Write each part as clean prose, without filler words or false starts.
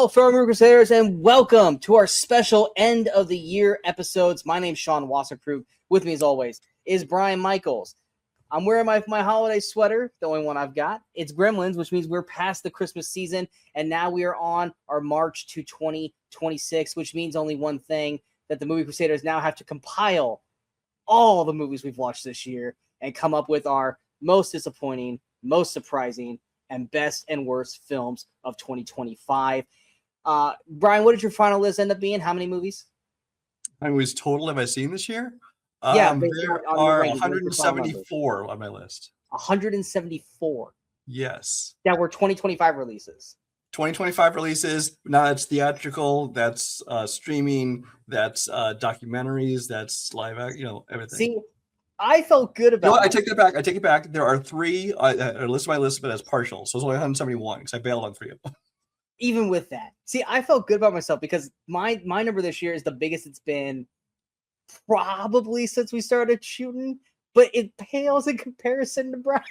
Hello, fellow movie Crusaders, and welcome to our special end of the year episodes. My name's Sean Wasserproof. With me, as always, is Brian Michaels. I'm wearing my holiday sweater, the only one I've got. It's Gremlins, which means we're past the Christmas season, and now we are on our March to 2026, which means only one thing, that the Movie Crusaders now have to compile all the movies we've watched this year and come up with our most disappointing, most surprising, and best and worst films of 2025. Brian, what did your final list end up being? How many movies? How many movies total have I seen this year? Yeah, there are 174 on my list. 174. Yes. That were 2025 releases. 2025 releases. Now that's theatrical, that's streaming, that's documentaries, that's live, everything. See, I felt good about I take that back. I take it back. There are three I list my list, but as partial. So it's only 171 because I bailed on 3 of them. Even with that. See, I felt good about myself because my number this year is the biggest it's been probably since we started shooting, but it pales in comparison to Brian.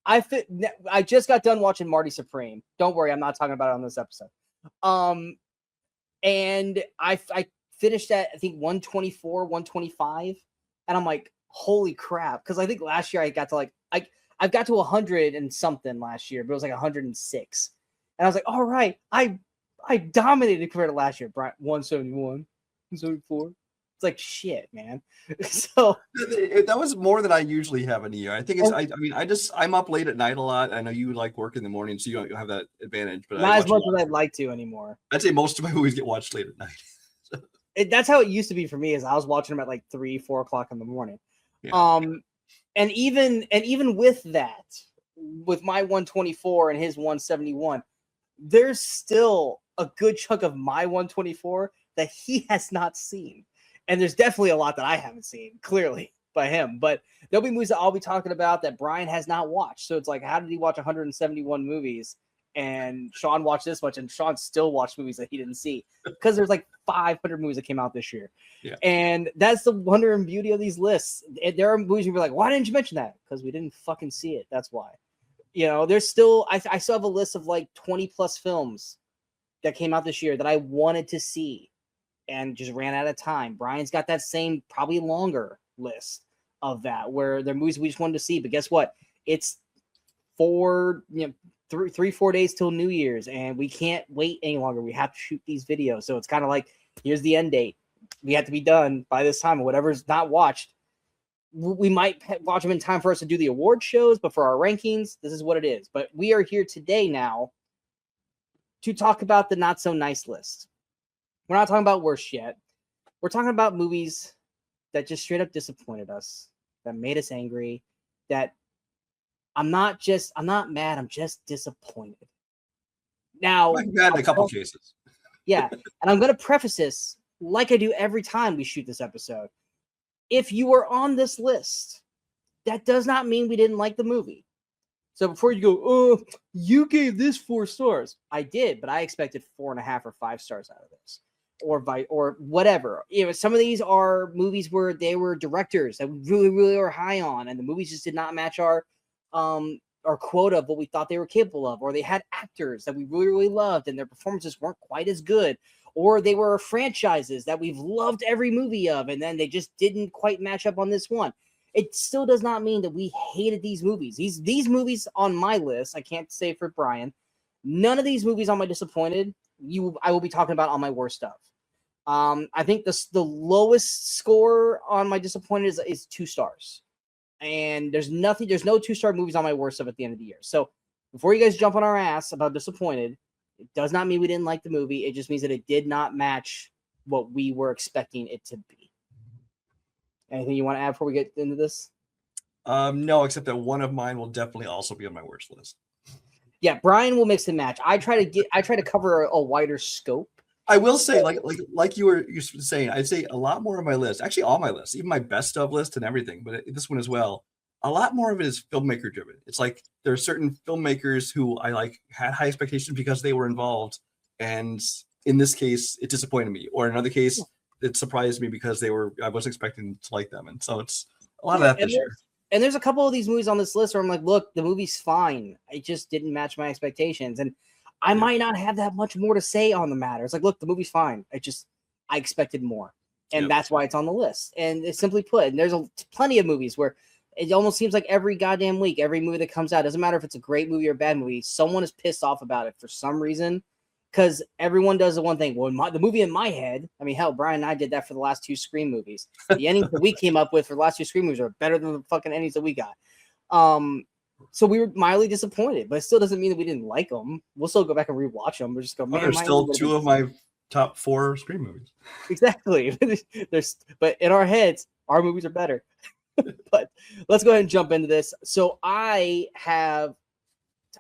I just got done watching Marty Supreme. Don't worry, I'm not talking about it on this episode. And I finished at, I think, 124, 125, and I'm like, holy crap, because I think last year I got to I got to 100 and something last year, but it was like 106, and I was like, all right, I dominated compared to last year. 171, 174. It's like shit, man. So that was more than I usually have in a year. I think it's I'm up late at night a lot. I know you like work in the morning, so you don't have that advantage, but not as much as I'd like to anymore. I'd say most of my movies get watched late at night. That's how it used to be for me, is I was watching them at like 3-4 o'clock in the morning. Yeah. And even with that, with my 124 and his 171, there's still a good chunk of my 124 that he has not seen. And there's definitely a lot that I haven't seen, clearly, by him. But there'll be movies that I'll be talking about that Brian has not watched. So it's like, how did he watch 171 movies? And Sean watched this much, and Sean still watched movies that he didn't see, because there's like 500 movies that came out this year. Yeah. And that's the wonder and beauty of these lists. There are movies you'll be like, why didn't you mention that? Because we didn't fucking see it. That's why. There's still, I still have a list of like 20 plus films that came out this year that I wanted to see and just ran out of time. Brian's got that same, probably longer list of that, where they're movies we just wanted to see. But guess what? It's 4 days till New Year's, and we can't wait any longer. We have to shoot these videos. So it's kind of like, here's the end date. We have to be done by this time, or whatever's not watched. We might watch them in time for us to do the award shows, but for our rankings, this is what it is. But we are here today now to talk about the not so nice list. We're not talking about worst yet. We're talking about movies that just straight up disappointed us, that made us angry, that I'm not mad, I'm just disappointed. Now, I've had a couple cases. Yeah, and I'm going to preface this like I do every time we shoot this episode. If you were on this list, that does not mean we didn't like the movie. So before you go, oh, you gave this 4 stars. I did, but I expected 4.5 or 5 stars out of this. Or whatever. Some of these are movies where they were directors that we really, really are high on, and the movies just did not match our quota of what we thought they were capable of, or they had actors that we really, really loved and their performances weren't quite as good, or they were franchises that we've loved every movie of, and then they just didn't quite match up on this one. It still does not mean that we hated these movies. These movies on my list, I can't say for Brian, none of these movies on my disappointed, I will be talking about on my worst stuff. I think the lowest score on my disappointed is 2 stars. And there's no 2-star movies on my worst of at the end of the year. So before you guys jump on our ass about disappointed, it does not mean we didn't like the movie. It just means that it did not match what we were expecting it to be. Anything you want to add before we get into this? No, except that one of mine will definitely also be on my worst list. Yeah, Brian will mix and match. I try to cover a wider scope. I will say, like you were saying, I'd say a lot more of my list, actually all my lists, even my best of list and everything, but this one as well, a lot more of it is filmmaker driven. It's like there are certain filmmakers who I had high expectations because they were involved, and in this case, it disappointed me. Or in another case, it surprised me because I wasn't expecting to like them, and so it's a lot of that this year. And there's a couple of these movies on this list where I'm like, look, the movie's fine. It just didn't match my expectations. And I might not have that much more to say on the matter. It's like, look, the movie's fine. I expected more. And that's why it's on the list. And it's simply put, and there's plenty of movies where it almost seems like every goddamn week, every movie that comes out, doesn't matter if it's a great movie or a bad movie, someone is pissed off about it for some reason. Because everyone does the one thing. Well, the movie in my head, I mean, hell, Brian and I did that for the last 2 Scream movies. The endings that we came up with for the last 2 Scream movies are better than the fucking endings that we got. So we were mildly disappointed, but it still doesn't mean that we didn't like them. We'll still go back and rewatch them. We'll just go, man, there's still 2 of my top 4 Scream movies. Exactly. But in our heads, our movies are better. But let's go ahead and jump into this. So I have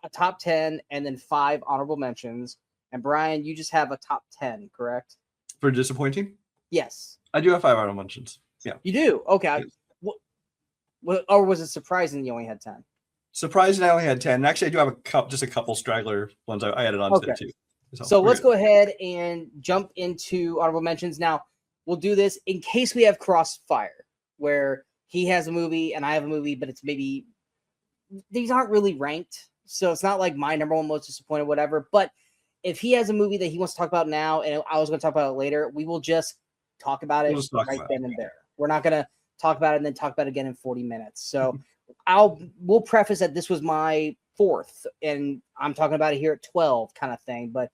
a top 10 and then 5 honorable mentions. And Brian, you just have a top 10, correct? For disappointing? Yes. I do have 5 honorable mentions. Yeah. You do? Okay. Yes. Or was it surprising you only had 10? Surprising I only had 10. Actually, I do have just a couple straggler ones I added on to that too. So let's go ahead and jump into honorable mentions. Now, we'll do this in case we have crossfire, where he has a movie and I have a movie, but it's maybe these aren't really ranked. So it's not like my number one most disappointed, whatever. But if he has a movie that he wants to talk about now and I was going to talk about it later, we will just talk about it right then and there. We're not going to talk about it and then talk about it again in 40 minutes. So we'll preface that this was my 4th and I'm talking about it here at 12 kind of thing. But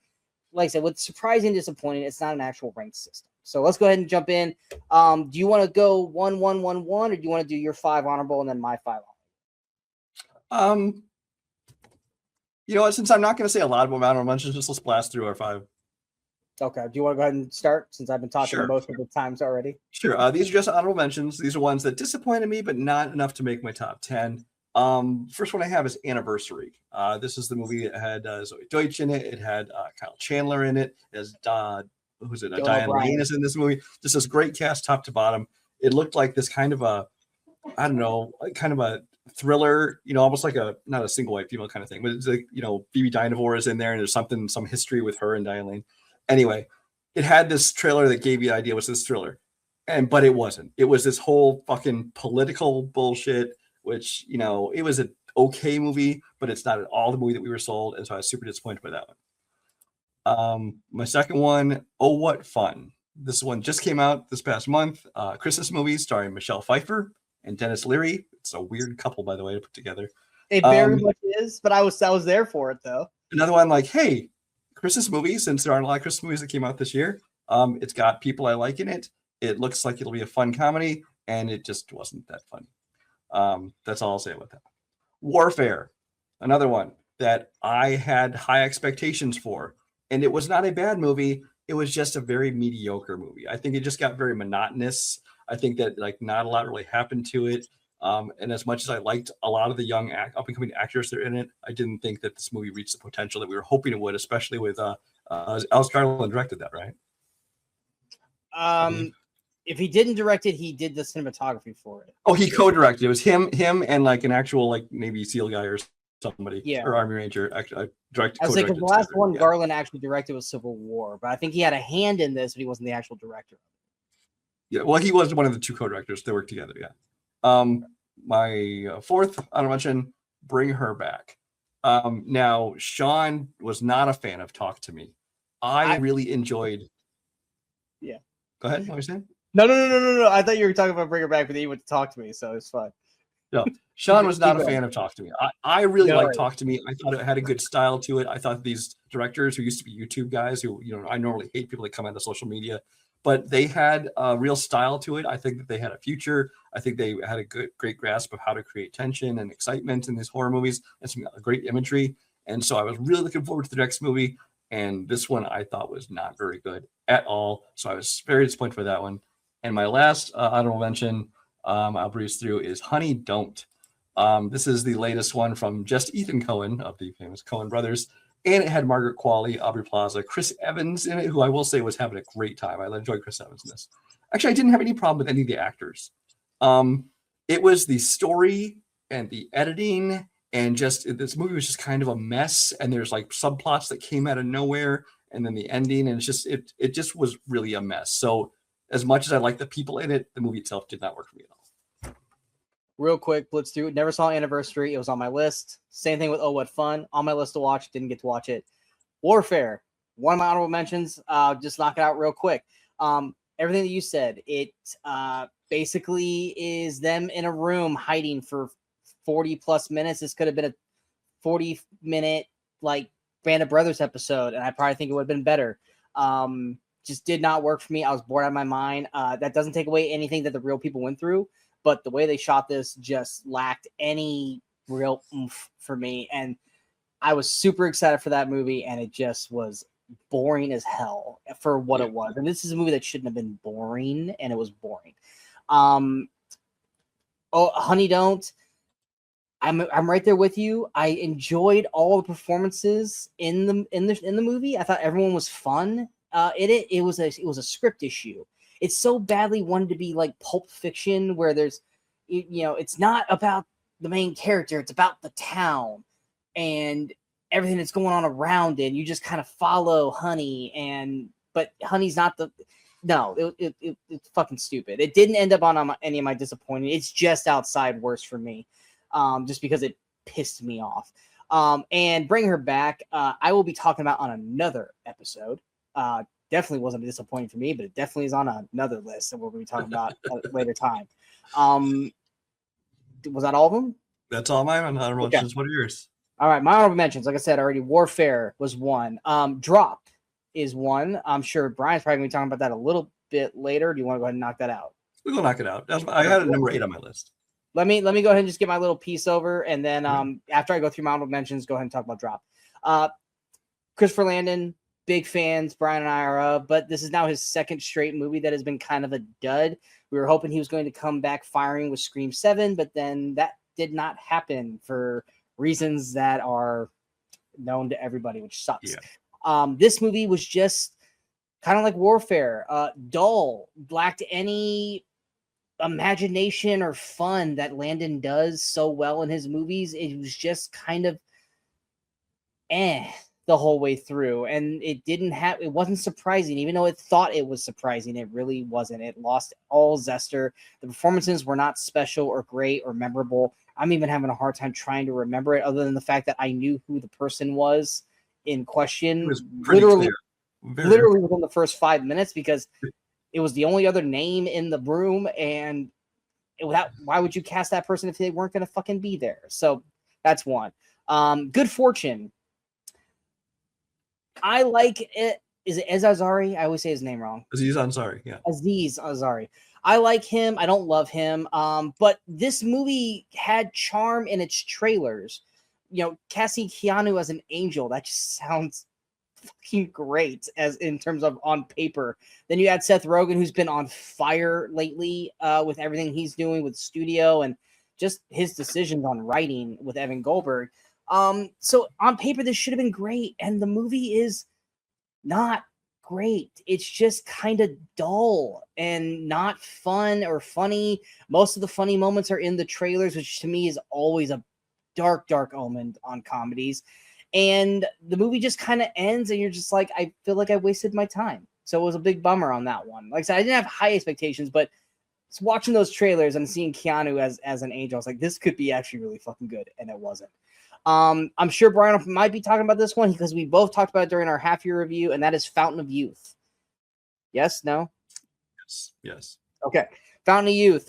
like I said, with surprising disappointing, it's not an actual ranked system. So let's go ahead and jump in. Do you want to go 1, 1, 1, 1, or do you want to do your 5 honorable and then my 5 honorable? You know what? Since I'm not going to say a lot about honorable mentions, just let's blast through our 5. Okay. Do you want to go ahead and start since I've been talking most of the times already? Sure. These are just honorable mentions. These are ones that disappointed me, but not enough to make my top 10. First one I have is Anniversary. This is the movie that had Zoe Deutsch in it. It had Kyle Chandler in it. It has Diane Lane is in this movie. This is great cast top to bottom. It looked like this kind of a, I don't know, kind of a thriller, almost like not a single white female kind of thing, but it's like, Phoebe Dynevor is in there and there's some history with her and Diane Lane. Anyway, it had this trailer that gave you the idea it was this thriller, but it wasn't. It was this whole fucking political bullshit, which, it was an okay movie, but it's not at all the movie that we were sold. And so I was super disappointed by that one. My second one, Oh, What Fun. This one just came out this past month. Christmas movie starring Michelle Pfeiffer and Dennis Leary. It's a weird couple, by the way, to put together. It very much is, but I was there for it though. Another one like, hey, Christmas movie, since there aren't a lot of Christmas movies that came out this year. It's got people I like in it. It looks like it'll be a fun comedy, and it just wasn't that funny. That's all I'll say about that. Warfare, another one that I had high expectations for, and it was not a bad movie. It was just a very mediocre movie. I think it just got very monotonous. I think that not a lot really happened to it. And as much as I liked a lot of the young up-and-coming actors that are in it, I didn't think that this movie reached the potential that we were hoping it would, especially with Alex Garland directed that, right? If he didn't direct it, he did the cinematography for it. Oh, he co-directed. It was him and an actual Navy SEAL guy or somebody, or Army Ranger. Actually, directed. I was the last one Garland actually directed was Civil War, but I think he had a hand in this, but he wasn't the actual director. Yeah, well, he was one of the 2 co-directors. They worked together. Yeah. My 4th honorable mention, Bring Her Back. Now Sean was not a fan of Talk to Me. I really enjoyed. Yeah. Go ahead. What were you saying? No. I thought you were talking about Bring Her Back, but then you went to Talk to Me, so it's fine. No, Sean was not a fan of Talk to Me. I really liked Talk to Me. I thought it had a good style to it. I thought these directors who used to be YouTube guys, who I normally hate people that come onto social media, but they had a real style to it. I think that they had a future. I think they had a great grasp of how to create tension and excitement in these horror movies and some great imagery. And so I was really looking forward to the next movie. And this one I thought was not very good at all. So I was very disappointed for that one. And my last honorable mention, I'll breeze through, is Honey, Don't. This is the latest one from just Ethan Coen of the famous Coen brothers. And it had Margaret Qualley, Aubrey Plaza, Chris Evans in it, who I will say was having a great time. I enjoyed Chris Evans in this. Actually, I didn't have any problem with any of the actors. It was the story and the editing, and just this movie was just kind of a mess. And there's subplots that came out of nowhere, and then the ending, and it just was really a mess. So as much as I like the people in it, the movie itself did not work for me at all. Real quick, blitz through. Never saw Anniversary. It was on my list. Same thing with Oh, What Fun. On my list to watch. Didn't get to watch it. Warfare, one of my honorable mentions. Just knock it out real quick. Everything that you said, it basically is them in a room hiding for 40 plus minutes. This could have been a 40-minute like Band of Brothers episode, and I probably think it would have been better. Just did not work for me. I was bored out of my mind. That doesn't take away anything that the real people went through, but the way they shot this just lacked any real oomph for me. And I was super excited for that movie, and it just was boring as hell for what it was. And this is a movie that shouldn't have been boring, and it was boring. Honey Don't. I'm right there with you. I enjoyed all the performances in the movie. I thought everyone was fun. It was a script issue. It's so badly wanted to be like Pulp Fiction, where there's, it's not about the main character. It's about the town and everything that's going on around it. You just kind of follow Honey, but Honey's not the. No, it's fucking stupid. It didn't end up on any of my disappointing. It's just outside worse for me. Just because it pissed me off. And Bring Her Back, I will be talking about on another episode. Definitely wasn't disappointing for me, but it definitely is on another list that we'll be talking about at a later time. Was that all of them? That's all mine. Honorable mentions. What are yours? All right, my honorable mentions, like I said already, Warfare was one. Drop is one. I'm sure Brian's probably going to be talking about that a little bit later. Do you want to go ahead and knock that out? We'll go knock it out. I had it number 8 on my list. Let me go ahead and just get my little piece over, and then after I go through my honorable mentions, go ahead and talk about Drop. Christopher Landon, big fans. Brian and I are, but this is now his second straight movie that has been kind of a dud. We were hoping he was going to come back firing with Scream 7, but then that did not happen for reasons that are known to everybody, which sucks. Yeah. This movie was just kind of like Warfare, dull, lacked any imagination or fun that Landon does so well in his movies. It was just kind of the whole way through, and it wasn't surprising. Even though it thought it was surprising, it really wasn't. It lost all zester. The performances were not special or great or memorable. I'm even having a hard time trying to remember it, other than the fact that I knew who the person was in question. It was literally within the first 5 minutes, because it was the only other name in the room, and why would you cast that person if they weren't going to fucking be there? So that's one. Good Fortune. I like it. Is it Ansari? I always say his name wrong. Aziz Ansari, yeah. Aziz Ansari. I like him. I don't love him. But this movie had charm in its trailers. Cassie Keanu as an angel, that just sounds fucking great as in terms of on paper. Then you had Seth Rogen, who's been on fire lately with everything he's doing with studio and just his decisions on writing with Evan Goldberg. So on paper, this should have been great, and the movie is not great. It's just kind of dull and not fun or funny. Most of the funny moments are in the trailers, which to me is always a dark omen on comedies. And the movie just kind of ends, and you're just like, I feel like I wasted my time. So it was a big bummer on that one. Like I said, I didn't have high expectations, but watching those trailers and seeing Keanu as an angel, I was like, this could be actually really fucking good, and it wasn't. I'm sure Brian might be talking about this one because we both talked about it during our half-year review, and that is Fountain of Youth. Yes? No? Yes. Okay. Fountain of Youth.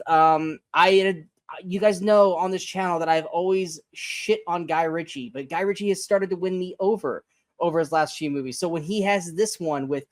You guys know on this channel that I've always shit on Guy Ritchie, but Guy Ritchie has started to win me over his last few movies. So when he has this one with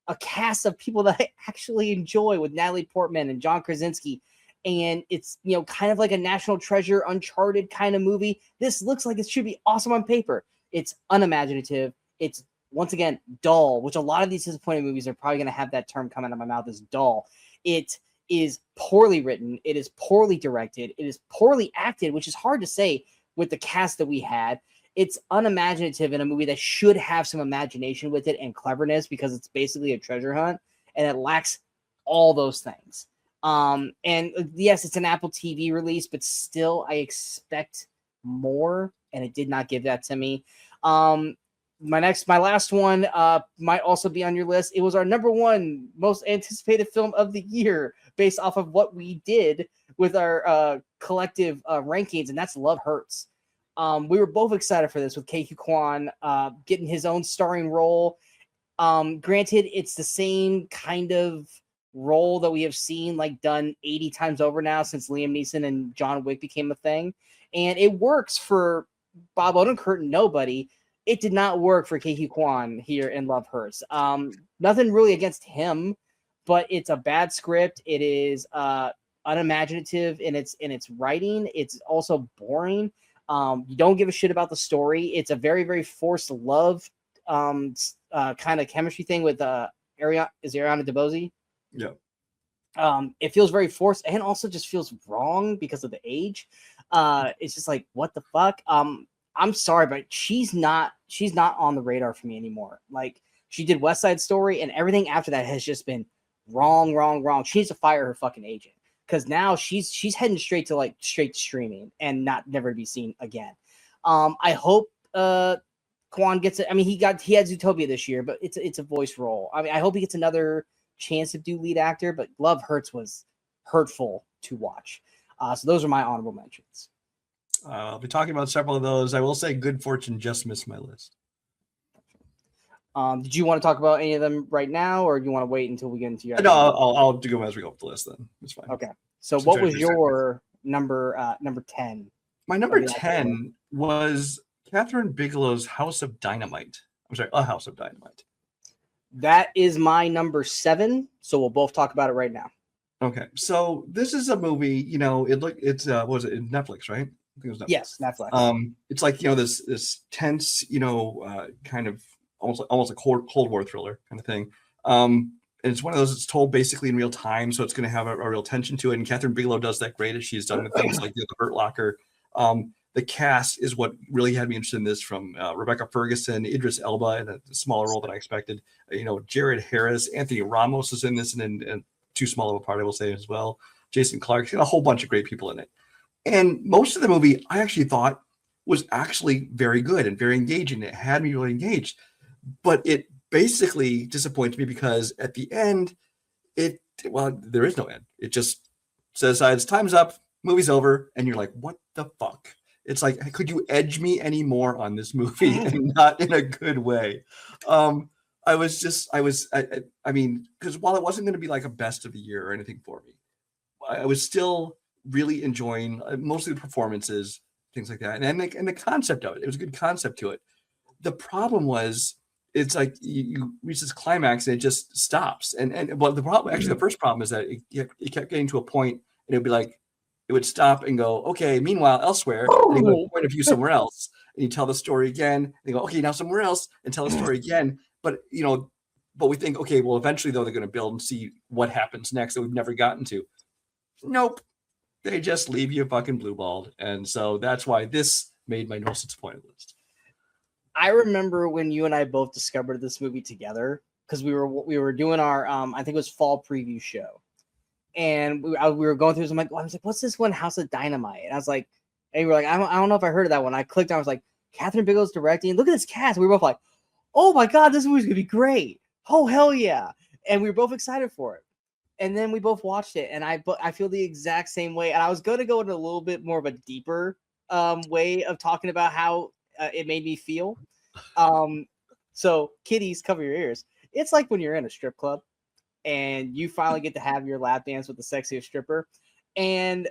a cast of people that I actually enjoy, with Natalie Portman and John Krasinski, and it's kind of like a National Treasure, Uncharted kind of movie, this looks like it should be awesome on paper. It's unimaginative. It's, once again, dull, which a lot of these disappointing movies are probably going to have that term come out of my mouth, is dull. It is poorly written. It is poorly directed. It is poorly acted, which is hard to say with the cast that we had. It's unimaginative in a movie that should have some imagination with it and cleverness, because it's basically a treasure hunt, and it lacks all those things. And yes, it's an Apple TV release, but still I expect more, and it did not give that to me. My last one might also be on your list. It was our number one most anticipated film of the year based off of what we did with our collective rankings, and that's Love Hurts. We were both excited for this with Ke Kwan getting his own starring role. Granted, it's the same kind of role that we have seen like done 80 times over now since Liam Neeson and John Wick became a thing. And it works for Bob Odenkirk and nobody. It did not work for Ke Kwan here in Love Hurts. Nothing really against him, but it's a bad script. It is unimaginative in its writing. It's also boring. You don't give a shit about the story. It's a very, very forced love kind of chemistry thing with Ariana DeBose. Yeah. It feels very forced and also just feels wrong because of the age. It's just like, what the fuck? I'm sorry, but she's not on the radar for me anymore. Like, she did West Side Story, and everything after that has just been wrong. She needs to fire her fucking agent, because now she's heading straight to streaming and never to be seen again. I hope Kwan gets it. I mean, he had Zootopia this year, but it's a voice role. I mean, I hope he gets another chance to do lead actor, but Love Hurts was hurtful to watch. So those are my honorable mentions. I'll be talking about several of those. I will say Good Fortune just missed my list. Did you want to talk about any of them right now, or do you want to wait until we get into your? No, I'll do them as we go up the list. Then it's fine. Okay. So what was your number 10? My number 10 was Catherine Bigelow's House of Dynamite. I'm sorry, A House of Dynamite. That is my number 7. So we'll both talk about it right now. Okay. So this is a movie. It's what was it, Netflix, right? I think it was Netflix. Yes, Netflix. It's like this tense, kind of almost a Cold War thriller kind of thing. And it's one of those that's told basically in real time, so it's going to have a real tension to it. And Catherine Bigelow does that great, as she's done with things like The Hurt Locker. The cast is what really had me interested in this, from Rebecca Ferguson, Idris Elba in a smaller role than I expected. Jared Harris, Anthony Ramos is in this, and too small of a part, I will say, as well. Jason Clarke, got a whole bunch of great people in it. And most of the movie I actually thought was actually very good and very engaging. It had me really engaged, but it basically disappoints me because at the end, there is no end. It just says, it's time's up, movie's over, and you're like, what the fuck? It's like, could you edge me any more on this movie, and not in a good way? I mean, because while it wasn't going to be like a best of the year or anything for me, I was still really enjoying mostly the performances, things like that, and the concept of it. It was a good concept to it. The problem was, it's like you reach this climax and it just stops. And the first problem is that it kept getting to a point, and it would be like, it would stop and go, okay, meanwhile, elsewhere, and you go point of view somewhere else, and you tell the story again, and you go, okay, now somewhere else, and tell the story again. But we think, okay, well, eventually though, they're going to build and see what happens next that we've never gotten to. Nope. They just leave you fucking blue-balled. And so that's why this made my most disappointed list. I remember when you and I both discovered this movie together, because we were doing our I think it was fall preview show, and we were going through. I was like, what's this one, House of Dynamite? And I was like, and you were like, I don't know if I heard of that one. I clicked on, I was like, Catherine Bigelow's directing. Look at this cast. We were both like, oh my god, this movie's gonna be great. Oh hell yeah! And we were both excited for it. And then we both watched it, and I feel the exact same way. And I was going to go into a little bit more of a deeper way of talking about how it made me feel. So kiddies, cover your ears. It's like when you're in a strip club and you finally get to have your lap dance with the sexiest stripper, and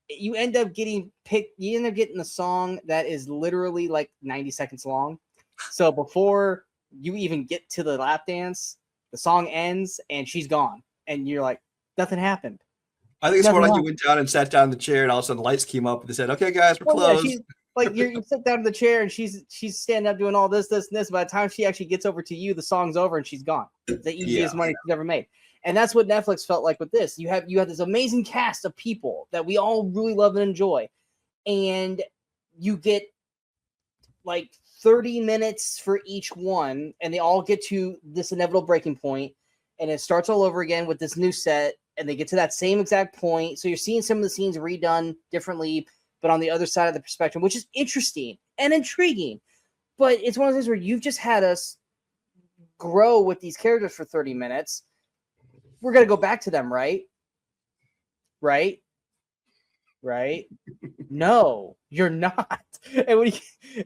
you end up getting picked. You end up getting a song that is literally like 90 seconds long. So before you even get to the lap dance, the song ends and she's gone. And you're like, nothing happened. I think it's more like you went down and sat down in the chair, and all of a sudden the lights came up, and they said, okay, guys, we're closed. Yeah, like you sit down in the chair, and she's standing up doing all this, and this. By the time she actually gets over to you, the song's over and she's gone. It's the easiest money she's ever made. And that's what Netflix felt like with this. You have this amazing cast of people that we all really love and enjoy. And you get like 30 minutes for each one, and they all get to this inevitable breaking point. And it starts all over again with this new set, and they get to that same exact point. So you're seeing some of the scenes redone differently, but on the other side of the spectrum, which is interesting and intriguing. But it's one of those things where you've just had us grow with these characters for 30 minutes. We're going to go back to them, right? Right? right? No, you're not. And when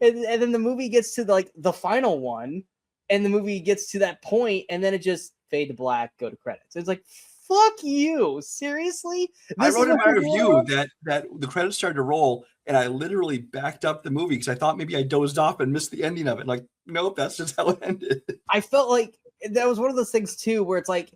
and then the movie gets to like the final one, and the movie gets to that point, and then it just fade to black, go to credits. It's like, fuck you, seriously? I This wrote is in what my you review want? that the credits started to roll, and I literally backed up the movie because I thought maybe I dozed off and missed the ending of it. Like, nope, that's just how it ended. I felt like that was one of those things too, where it's like,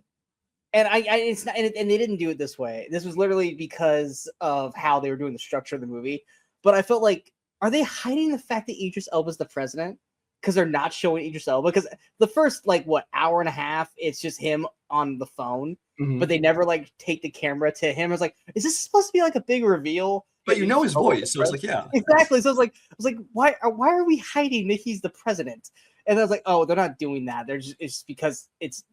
and I it's not, and they didn't do it this way. This was literally because of how they were doing the structure of the movie. But I felt like, are they hiding the fact that Idris Elba's the president? Because they're not showing Idris Elba. Because the first like what hour and a half, it's just him on the phone, but they never like take the camera to him. I was like, is this supposed to be like a big reveal? But you know his voice, so it's like, yeah, exactly. So I was like, why are we hiding that he's the president? And I was like, oh, they're not doing that. They're just, it's because it's,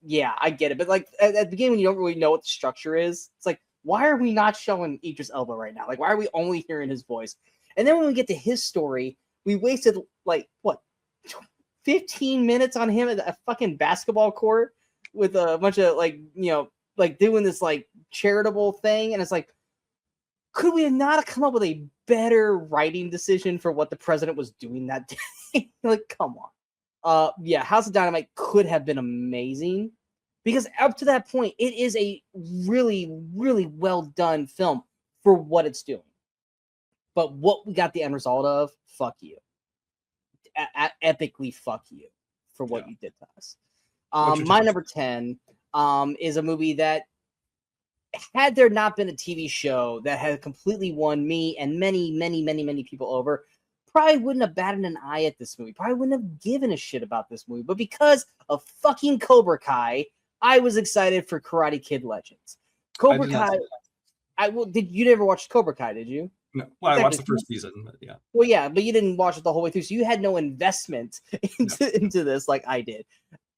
yeah, I get it. But like at the beginning, when you don't really know what the structure is, it's like, why are we not showing Idris Elba right now? Like, why are we only hearing his voice? And then when we get to his story, we wasted like what 15 minutes on him at a fucking basketball court with a bunch of like, you know, like doing this like charitable thing. And it's like, could we not have come up with a better writing decision for what the president was doing that day? Like, come on. Yeah, House of Dynamite could have been amazing because up to that point, it is a really, really well done film for what it's doing. But what we got the end result of, fuck you. Epically fuck you for what you did to us. My number 10 is a movie that, had there not been a TV show that had completely won me and many, many, many, many people over, probably wouldn't have batted an eye at this movie. Probably wouldn't have given a shit about this movie. But because of fucking Cobra Kai, I was excited for Karate Kid Legends. Cobra Kai. Did you never watch Cobra Kai? Did you? No. Well, I watched the first season, but yeah. Well, yeah, but you didn't watch it the whole way through, so you had no investment into this like I did.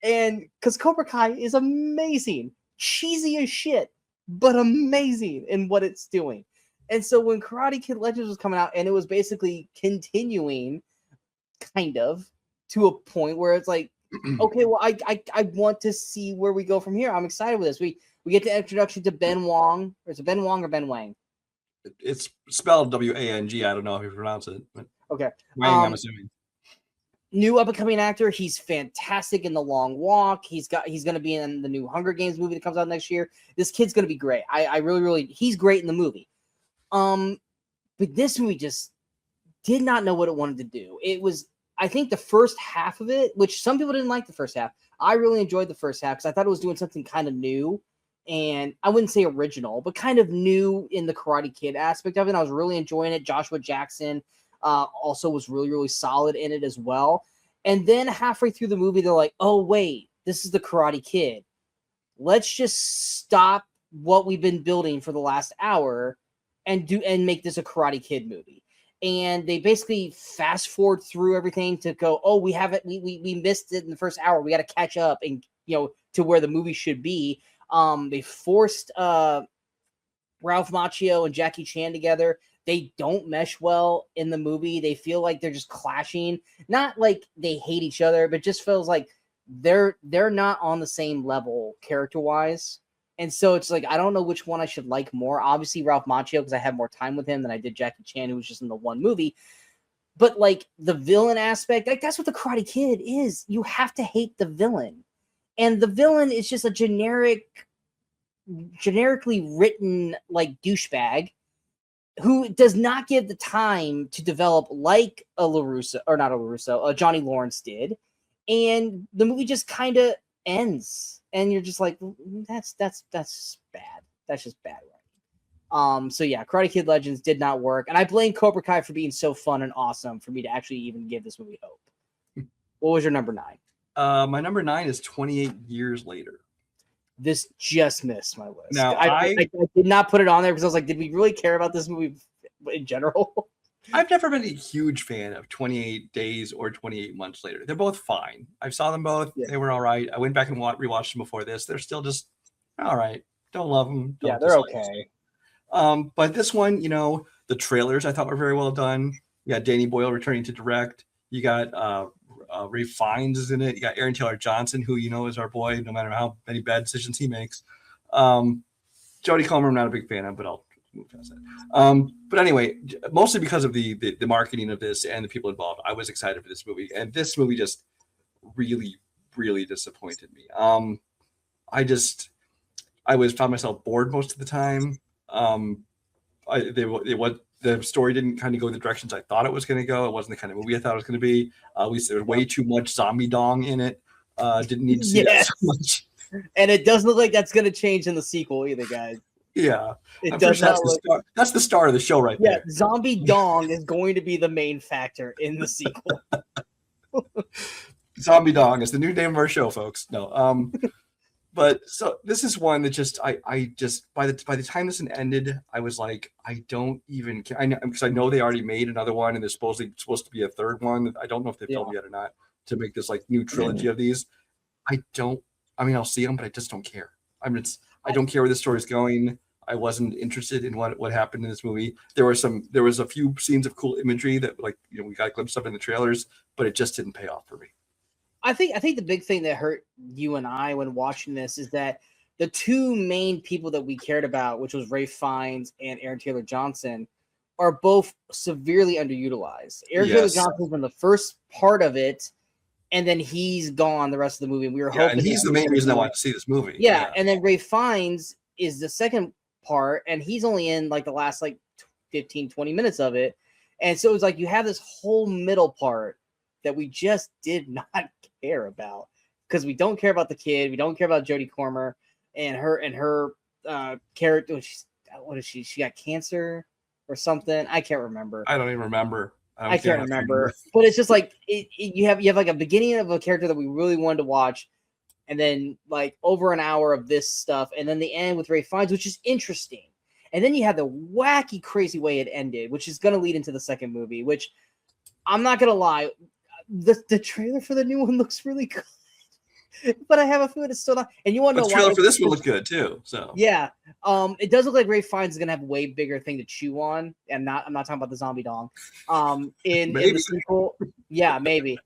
And because Cobra Kai is amazing, cheesy as shit, but amazing in what it's doing. And so when Karate Kid Legends was coming out, and it was basically continuing, kind of, to a point where it's like, okay, well, I want to see where we go from here. I'm excited with this. We get the introduction to Ben Wong. Or is it Ben Wong or Ben Wang? It's spelled W-A-N-G. I don't know how you pronounce it. But okay. Wang, I'm assuming. New up-and-coming actor. He's fantastic in The Long Walk. He's going to be in the new Hunger Games movie that comes out next year. This kid's going to be great. I really, he's great in the movie. But this movie just did not know what it wanted to do. It was, I think, the first half of it, which some people didn't like the first half. I really enjoyed the first half because I thought it was doing something kind of new. And I wouldn't say original, but kind of new in the Karate Kid aspect of it. I was really enjoying it. Joshua Jackson also was really, really solid in it as well. And then halfway through the movie, they're like, oh, wait, this is the Karate Kid. Let's just stop what we've been building for the last hour and make this a Karate Kid movie. And they basically fast forward through everything to go, oh, we haven't, we missed it in the first hour. We got to catch up and, you know, to where the movie should be. They forced Ralph Macchio and Jackie Chan together. They don't mesh well in the movie. They feel like they're just clashing. Not like they hate each other, but just feels like they're not on the same level character-wise. And so it's like, I don't know which one I should like more. Obviously, Ralph Macchio, because I have more time with him than I did Jackie Chan, who was just in the one movie. But like the villain aspect, like that's what the Karate Kid is. You have to hate the villain. And the villain is just a generically written like douchebag who does not give the time to develop like a LaRusso, or not a LaRusso, Johnny Lawrence did. And the movie just kind of ends. And you're just like, that's bad. That's just bad writing. So yeah, Karate Kid Legends did not work. And I blame Cobra Kai for being so fun and awesome for me to actually even give this movie hope. What was your number 9? My number 9 is 28 Years Later. This just missed my list. Now, I did not put it on there because I was like, did we really care about this movie in general? I've never been a huge fan of 28 Days or 28 Months Later. They're both fine. I saw them both. Yeah. They were all right. I went back and rewatched them before this. They're still just all right. Don't love them. Don't they're okay. But this one, you know, the trailers I thought were very well done. You got Danny Boyle returning to direct. You got Ray Fiennes is in it. You got Aaron Taylor Johnson, who you know is our boy, no matter how many bad decisions he makes. Jodie Comer, I'm not a big fan of, but move past that. But anyway, mostly because of the marketing of this and the people involved, I was excited for this movie, and this movie just really, really disappointed me. I found myself bored most of the time. The story didn't kind of go the directions I thought it was going to go. It wasn't the kind of movie I thought it was going to be. There was way too much zombie dong in it. Didn't need to see that so much. And it doesn't look like that's going to change in the sequel either, guys. Yeah, it does not look. That's the star of the show right there. Zombie dong is going to be the main factor in the sequel. Zombie dong is the new name of our show, folks. No, but so this is one that just I just by the time this ended, I was like, I don't even care. I know because I know they already made another one, and there's supposed to be a third one. I don't know if they've filmed yet or not to make this like new trilogy of these. I'll see them, but I just don't care. I don't care where the story's going. I wasn't interested in what happened in this movie. There was a few scenes of cool imagery that we got a glimpse of in the trailers, but it just didn't pay off for me. I think the big thing that hurt you and I when watching this is that the two main people that we cared about, which was Ralph Fiennes and Aaron Taylor Johnson, are both severely underutilized. Aaron Taylor Johnson's in the first part of it, and then he's gone the rest of the movie. We were hoping, and he's the main reason I wanted to see this movie. Yeah, and then Ralph Fiennes is the second part, and he's only in like the last 15, 20 minutes of it. And so it's like you have this whole middle part that we just did not care about because we don't care about the kid. We don't care about Jodie Comer and her character. What is she? She got cancer or something. I can't remember. I don't even remember. I can't remember. But it's just like you have like a beginning of a character that we really wanted to watch, and then like over an hour of this stuff, and then the end with Ralph Fiennes, which is interesting. And then you have the wacky, crazy way it ended, which is going to lead into the second movie, which I'm not going to lie. The trailer for the new one looks really good, but I have a feeling it's still not. And you want to know why? The trailer for this one looked good too. So yeah, it does look like Ralph Fiennes is gonna have a way bigger thing to chew on, and I'm not talking about the zombie dong. In the sequel, yeah, maybe.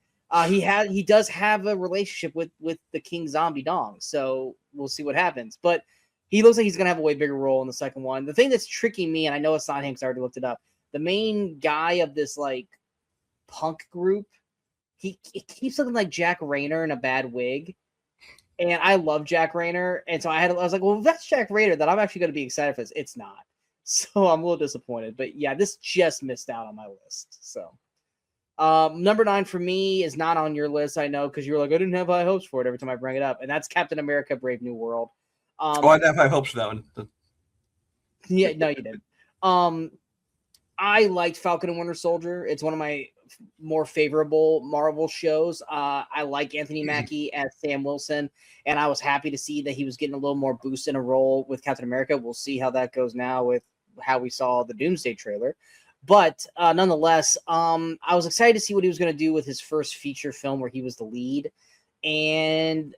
He does have a relationship with the King Zombie Dong, so we'll see what happens. But he looks like he's gonna have a way bigger role in the second one. The thing that's tricking me, and I know it's not him because I already looked it up. The main guy of this like punk group. He keeps looking like Jack Rayner in a bad wig. And I love Jack Rayner. And so I was like, well, if that's Jack Rayner, then I'm actually going to be excited for this. It's not. So I'm a little disappointed. But yeah, this just missed out on my list. So number 9 for me is not on your list, I know, because you were like, I didn't have high hopes for it every time I bring it up. And that's Captain America Brave New World. I didn't have high hopes for that one. Yeah, no, you didn't. I liked Falcon and Winter Soldier. It's one of my more favorable Marvel shows. I like Anthony Mackie as Sam Wilson, and I was happy to see that he was getting a little more boost in a role with Captain America. We'll see how that goes now with how we saw the Doomsday trailer. But nonetheless, I was excited to see what he was going to do with his first feature film where he was the lead. And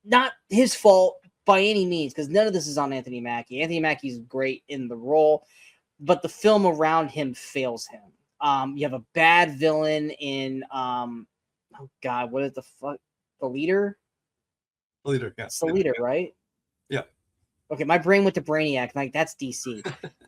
not his fault by any means, because none of this is on Anthony Mackie. Anthony Mackie's great in the role, but the film around him fails him. You have a bad villain in oh god, what is the fuck? The Leader? The Leader, yeah. It's the Leader, right? Yeah. Okay, my brain went to Brainiac. Like, that's DC.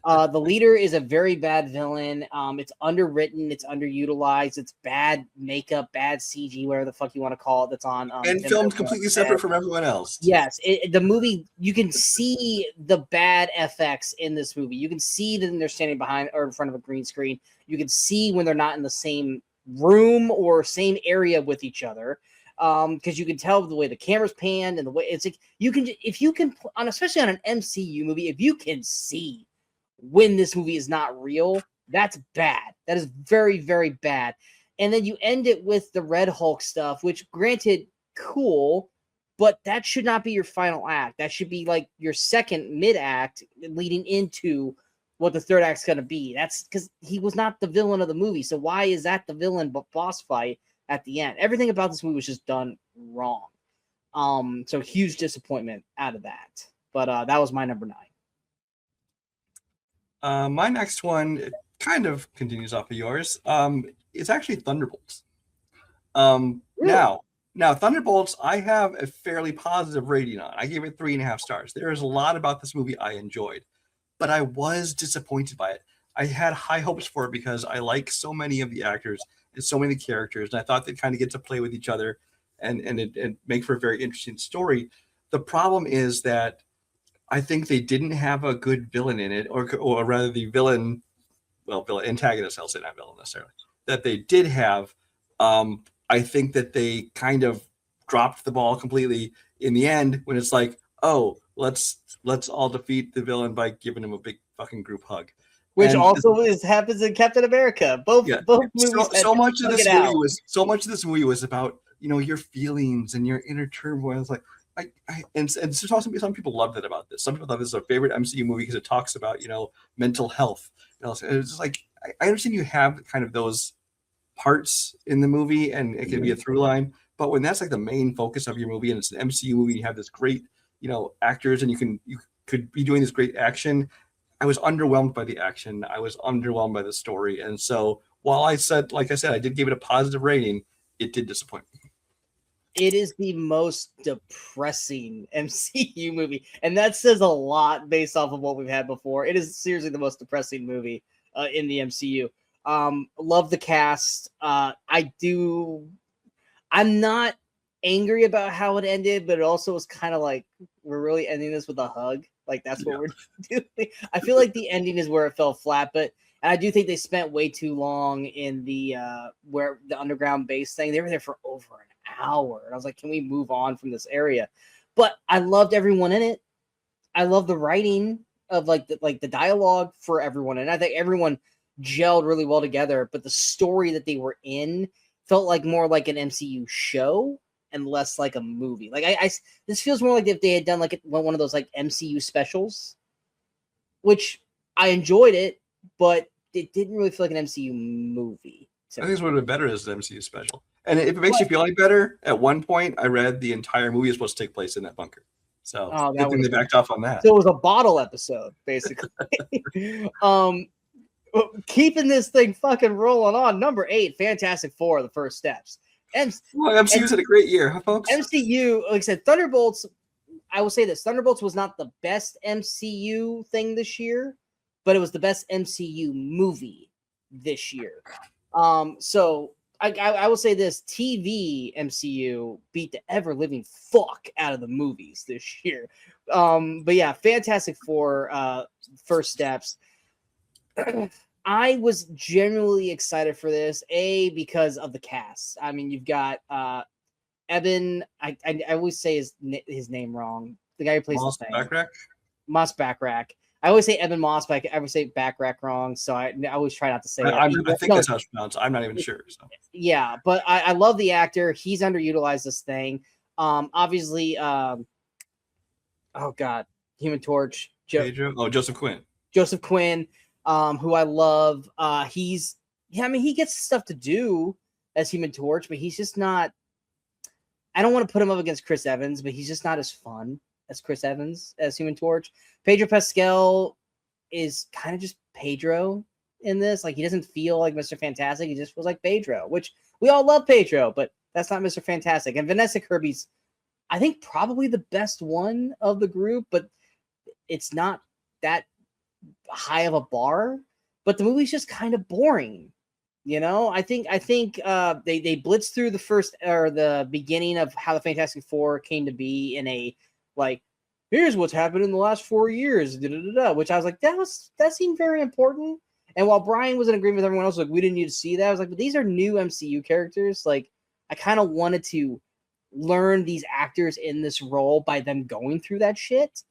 The Leader is a very bad villain. It's underwritten, it's underutilized, it's bad makeup, bad CG, whatever the fuck you want to call it. That's on and filmed completely separate from everyone else. Yes, the movie, you can see the bad FX in this movie. You can see that they're standing behind or in front of a green screen. You can see when they're not in the same room or same area with each other. Because you can tell the way the camera's panned and the way it's like if you can especially on an MCU movie, if you can see when this movie is not real, that's bad. That is very, very bad. And then you end it with the Red Hulk stuff, which granted, cool, but that should not be your final act. That should be like your second mid-act leading into what the third act's gonna be. That's because he was not the villain of the movie. So why is that the villain boss fight at the end? Everything about this movie was just done wrong. So huge disappointment out of that. But that was my number 9. My next one, it kind of continues off of yours. It's actually Thunderbolts. Really? Now Thunderbolts, I have a fairly positive rating on. I gave it 3.5 stars. There is a lot about this movie I enjoyed. but I was disappointed by it. I had high hopes for it because I like so many of the actors and so many characters, and I thought they'd kind of get to play with each other and make for a very interesting story. The problem is that I think they didn't have a good villain in it, or rather the villain, villain antagonist, I'll say, not villain necessarily, that they did have. I think that they kind of dropped the ball completely in the end when it's like, oh, let's all defeat the villain by giving him a big fucking group hug. Which also happens in Captain America. Both movies. So much of this movie was about, your feelings and your inner turmoil. It's like, and so some people loved it about this. Some people thought this is their favorite MCU movie because it talks about, mental health. It's just like, I understand you have kind of those parts in the movie and it can be a through line, but when that's like the main focus of your movie and it's an MCU movie, you have this great, actors, and you could be doing this great action. I was underwhelmed by the action. I was underwhelmed by the story. And so while I did give it a positive rating, it did disappoint me. It is the most depressing MCU movie. And that says a lot based off of what we've had before. It is seriously the most depressing movie in the MCU. Love the cast. I'm not angry about how it ended, but it also was kind of like, we're really ending this with a hug. Like, that's what we're doing. I feel like the ending is where it fell flat, and I do think they spent way too long in the where the underground base thing. They were there for over an hour, and I was like, can we move on from this area? But I loved everyone in it. I love the writing of the dialogue for everyone, and I think everyone gelled really well together. But the story that they were in felt like more like an MCU show and less like a movie. Like this feels more like if they had done like one of those like MCU specials, which I enjoyed it, but it didn't really feel like an MCU movie. I think it's would have been better as an MCU special. And if it makes you feel any better, at one point I read the entire movie is supposed to take place in that bunker. So I think they backed off on that. So it was a bottle episode, basically. Keeping this thing fucking rolling on. Number 8, Fantastic Four: The First Steps. MCU's had a great year, huh, folks? MCU, like I said, Thunderbolts. I will say this: Thunderbolts was not the best MCU thing this year, but it was the best MCU movie this year. So I will say this: TV MCU beat the ever living fuck out of the movies this year. But yeah, Fantastic Four: First Steps. I was genuinely excited for this, because of the cast. I mean, you've got Eben. I always say his name wrong. The guy who plays Moss Backrack. Moss Backrack. I always say Eben Moss, but I always say Backrack wrong. So I always try not to say it. I think that's how it's pronounced. I'm not even sure. So. Yeah, but I love the actor. He's underutilized this thing. Obviously, oh God, Human Torch. Joseph Quinn. Joseph Quinn. Who I love. He gets stuff to do as Human Torch, but he's just not. I don't want to put him up against Chris Evans, but he's just not as fun as Chris Evans as Human Torch. Pedro Pascal is kind of just Pedro in this. Like, he doesn't feel like Mr. Fantastic. He just feels like Pedro, which we all love Pedro, but that's not Mr. Fantastic. And Vanessa Kirby's, I think, probably the best one of the group, but it's not that high of a bar. But the movie's just kind of boring. I think they blitzed through the first or the beginning of how the Fantastic Four came to be in a like, here's what's happened in the last 4 years, which I was like, that seemed very important. And while Brian was in agreement with everyone else, like, we didn't need to see that, I was like, but these are new MCU characters. Like, I kind of wanted to learn these actors in this role by them going through that shit.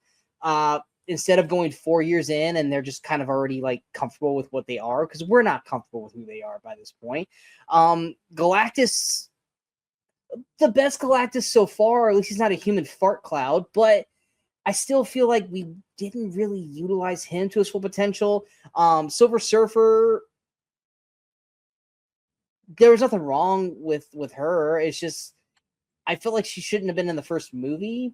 Instead of going 4 years in and they're just kind of already like comfortable with what they are, because we're not comfortable with who they are by this point. Galactus, the best Galactus so far, or at least he's not a human fart cloud, but I still feel like we didn't really utilize him to his full potential. Silver Surfer, there was nothing wrong with her. It's just, I felt like she shouldn't have been in the first movie.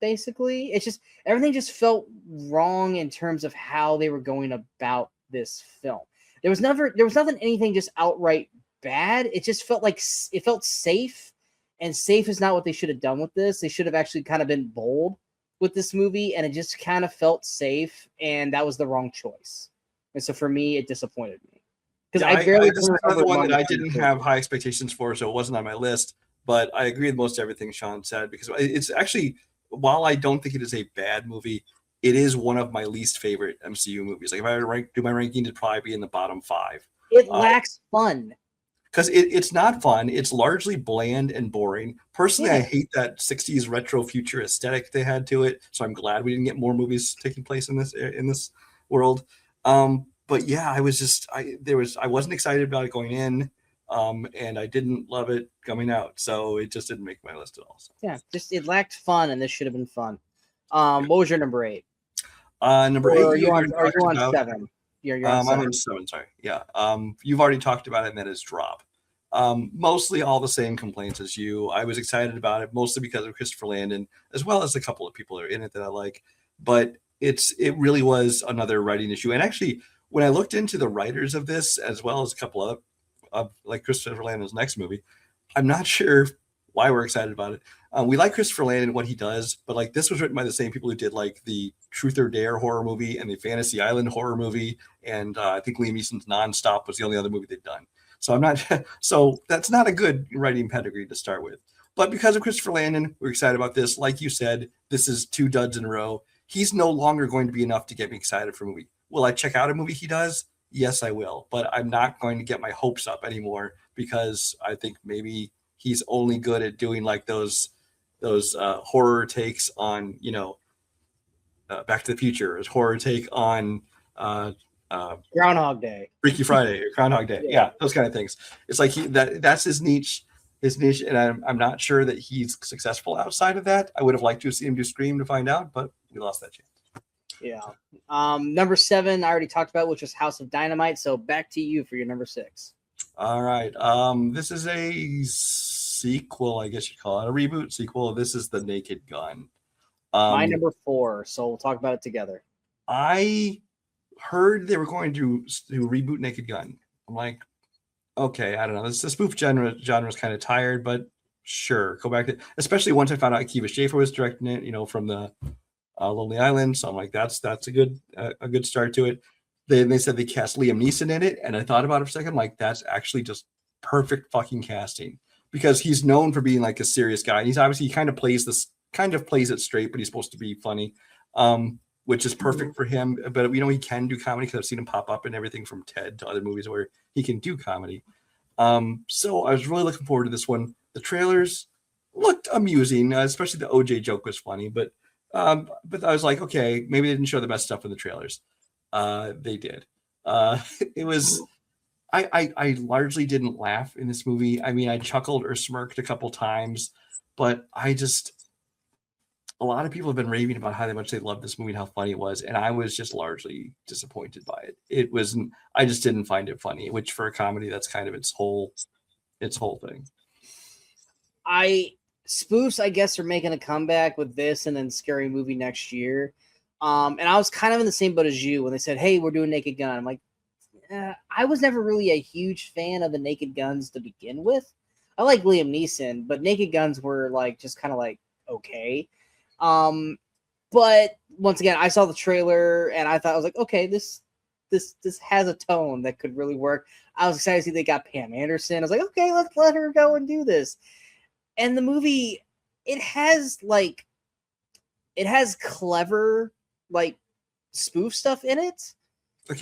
Basically, it's just everything just felt wrong in terms of how they were going about this film. There was nothing anything just outright bad. It just felt like it felt safe, and safe is not what they should have done with this. They should have actually kind of been bold with this movie, and it just kind of felt safe, and that was the wrong choice. And so for me, it disappointed me. Because Yeah, I barely this is another remember one that I Mummy didn't 2. have high expectations for, so it wasn't on my list. But I agree with most everything Sean said, because it's actually, while I don't think it is a bad movie, it is one of my least favorite MCU movies. Like if I were to do my ranking, it'd probably be in the bottom 5. It lacks fun. Because it's not fun. It's largely bland and boring. Personally, I Yeah. hate that 60s retro future aesthetic they had to it. So I'm glad we didn't get more movies taking place in this world. But yeah, I wasn't excited about it going in, and I didn't love it coming out. So it just didn't make my list at all. So. Yeah, just it lacked fun, and this should have been fun. What was your number 8? Number 8, Are you on about, 7? You're on 7. I'm on 7, sorry. Yeah. You've already talked about it, and that is Drop. Mostly all the same complaints as you. I was excited about it, mostly because of Christopher Landon, as well as a couple of people that are in it that I like. But it really was another writing issue. And actually, when I looked into the writers of this, as well as a couple of like Christopher Landon's next movie, I'm not sure why we're excited about it. We like Christopher Landon and what he does, but like this was written by the same people who did like the Truth or Dare horror movie and the Fantasy Island horror movie, and I think Liam Neeson's Nonstop was the only other movie they've done. So I'm not. So that's not a good writing pedigree to start with. But because of Christopher Landon, we're excited about this. Like you said, this is 2 duds in a row. He's no longer going to be enough to get me excited for a movie. Will I check out a movie he does? Yes, I will. But I'm not going to get my hopes up anymore, because I think maybe he's only good at doing like those horror takes on, Back to the Future, his horror take on Groundhog Day, Freaky Friday, or Groundhog Day. Yeah, those kind of things. It's like that's his niche, and I'm not sure that he's successful outside of that. I would have liked to see him do Scream to find out, but we lost that chance. Yeah. Number 7, I already talked about, which was House of Dynamite. So back to you for your number 6. All right. This is a sequel, I guess you call it, a reboot sequel. This is The Naked Gun. My number 4. So we'll talk about it together. I heard they were going to reboot Naked Gun. I'm like, okay, I don't know. The spoof genre is kind of tired, but sure, go back to. Especially once I found out Akiva Schaffer was directing it, from the Lonely Island. So I'm like, that's a good start to it. They said they cast Liam Neeson in it, and I thought about it for a second. I'm like, that's actually just perfect fucking casting, because he's known for being like a serious guy. And he's obviously he kind of plays it straight, but he's supposed to be funny. Which is perfect for him. But he can do comedy, because I've seen him pop up in everything from Ted to other movies where he can do comedy. So I was really looking forward to this one. The trailers looked amusing, especially the OJ joke was funny. But I was like, okay, maybe they didn't show the best stuff in the trailers. They did. It was. I largely didn't laugh in this movie. I mean, I chuckled or smirked a couple times, but a lot of people have been raving about how much they loved this movie and how funny it was, and I was just largely disappointed by it. I just didn't find it funny, which for a comedy, that's kind of its whole thing. Spoofs, I guess, are making a comeback with this and then Scary Movie next year. And I was kind of in the same boat as you when they said, hey, we're doing Naked Gun. I'm like, I was never really a huge fan of the Naked Guns to begin with. I like Liam Neeson, but Naked Guns were like just kind of like okay. But once again, I saw the trailer and I was like, okay, this has a tone that could really work. I was excited to see they got Pam Anderson. I was like, okay, let's let her go and do this. And the movie, it has clever like spoof stuff in it,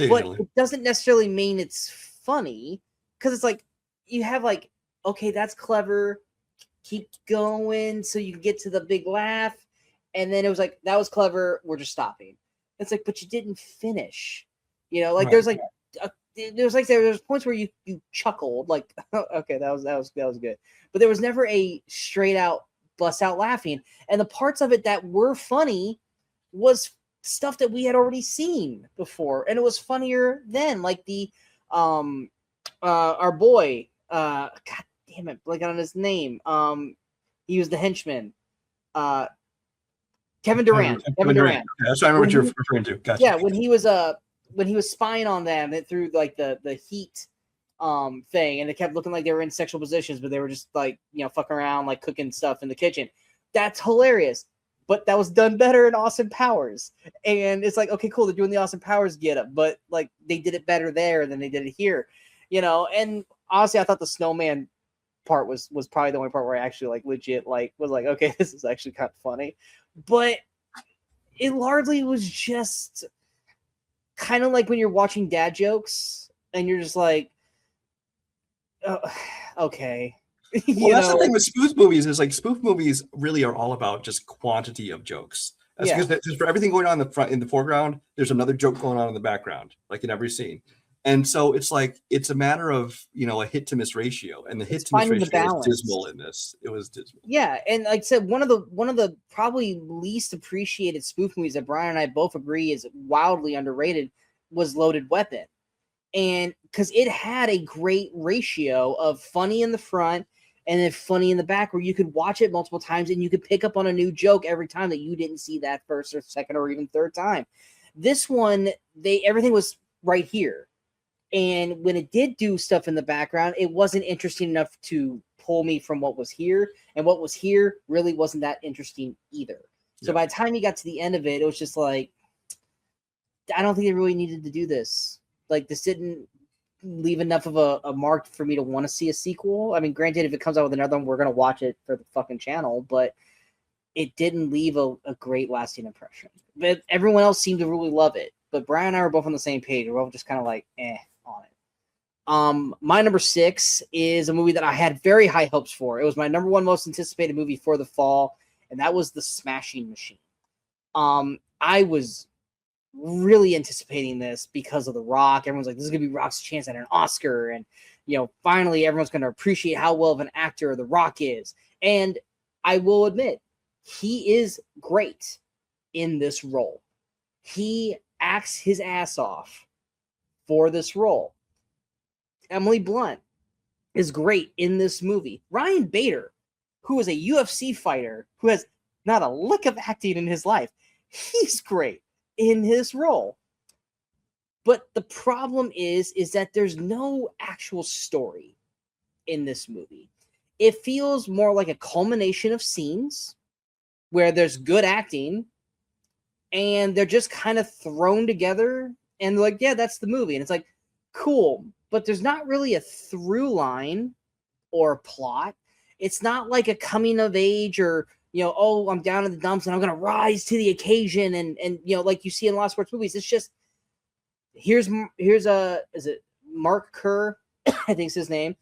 but it doesn't necessarily mean it's funny, because it's like you have like, okay, that's clever, keep going so you can get to the big laugh. And then it was like, that was clever, we're just stopping. It's like, but you didn't finish. Like right. There's points where you chuckled, like, okay, that was good. But there was never a straight out bust out laughing. And the parts of it that were funny was stuff that we had already seen before. And it was funnier then, like the our boy, God damn it, blanking on his name. He was the henchman. Kevin Durant. Kevin Durant. Yeah, that's what I remember what you're referring to. Gotcha. Yeah, when he was spying on them through like the heat thing, and it kept looking like they were in sexual positions, but they were just like, fucking around, like cooking stuff in the kitchen. That's hilarious. but that was done better in Austin Powers. And it's like, okay, cool, they're doing the Austin Powers get up, but like they did it better there than they did it here, you know. And honestly, I thought the snowman part was probably the only part where I actually like legit like was like, okay, this is actually kind of funny. But it largely was just kind of like when you're watching dad jokes and you're just like, oh, okay. Well, that's the thing with spoof movies is like spoof movies really are all about just quantity of jokes. That's because for everything going on in the foreground, there's another joke going on in the background, like in every scene. And so it's like it's a matter of, you know, a hit to miss ratio, and the hit to miss ratio was dismal in this. It was dismal. Yeah, and like I said, one of the probably least appreciated spoof movies that Brian and I both agree is wildly underrated was Loaded Weapon. And because it had a great ratio of funny in the front and then funny in the back, where you could watch it multiple times and you could pick up on a new joke every time that you didn't see that first or second or even third time. This one, everything was right here. And when it did do stuff in the background, it wasn't interesting enough to pull me from what was here. And what was here really wasn't that interesting either. So by the time you got to the end of it, it was just like, I don't think they really needed to do this. Like, this didn't leave enough of a mark for me to want to see a sequel. I mean, granted, if it comes out with another one, we're going to watch it for the fucking channel, but it didn't leave a great lasting impression. But everyone else seemed to really love it. But Brian and I were both on the same page. We're both just kind of like, on it. My number 6 is a movie that I had very high hopes for. It was my number 1 most anticipated movie for the fall, and that was The Smashing Machine. I was really anticipating this because of The Rock. Everyone's like, this is gonna be Rock's chance at an Oscar, and you know, finally everyone's gonna appreciate how well of an actor The Rock is. And I will admit, he is great in this role. He acts his ass off for this role. Emily Blunt is great in this movie. Ryan Bader, who is a UFC fighter who has not a lick of acting in his life, he's great in his role. But the problem is that there's no actual story in this movie. It feels more like a culmination of scenes where there's good acting and they're just kind of thrown together and they're like, yeah, that's the movie. And it's like, cool, but there's not really a through line or plot. It's not like a coming of age or, you know, oh, I'm down in the dumps and I'm going to rise to the occasion. And, you know, like you see in a lot of sports movies, it's just, here's is it Mark Kerr? I think is his name.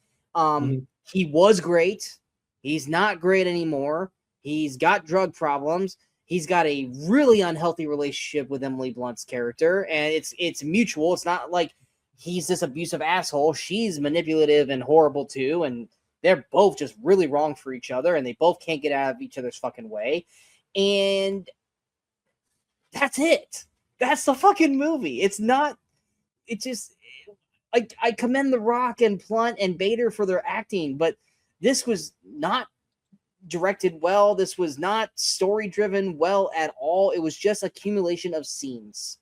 He was great. He's not great anymore. He's got drug problems. He's got a really unhealthy relationship with Emily Blunt's character, and it's mutual. It's not like he's this abusive asshole. She's manipulative and horrible too, and they're both just really wrong for each other, and they both can't get out of each other's fucking way. And that's it. That's the fucking movie. It's not. It's just. I commend The Rock and Blunt and Bader for their acting, but this was not directed well. This was not story driven well at all. It was just accumulation of scenes,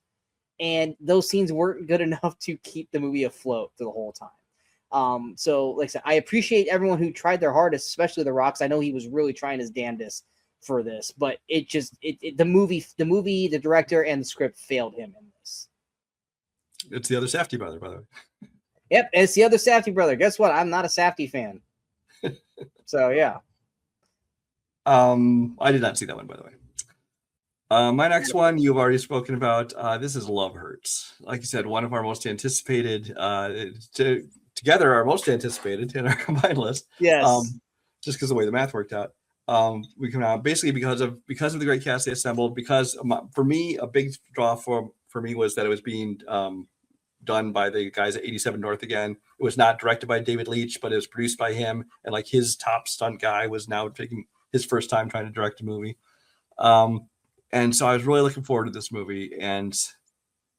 and those scenes weren't good enough to keep the movie afloat for the whole time. So like I said, I appreciate everyone who tried their hardest, especially The Rock. I know he was really trying his damnedest for this, but the movie, the director, and the script failed him in this. It's the other Safdie brother, by the way. Yep, it's the other Safdie brother. Guess what? I'm not a Safdie fan. So yeah. I did not see that one, by the way. My next one you've already spoken about. This is Love Hurts. Like you said, one of our most anticipated, together our most anticipated in our combined list. Yes. Just because of the way the math worked out. We come out basically because of the great cast they assembled. Because for me, a big draw for me was that it was being done by the guys at 87 North again. It was not directed by David Leitch, but it was produced by him. And like his top stunt guy was now taking his first time trying to direct a movie. And so I was really looking forward to this movie. And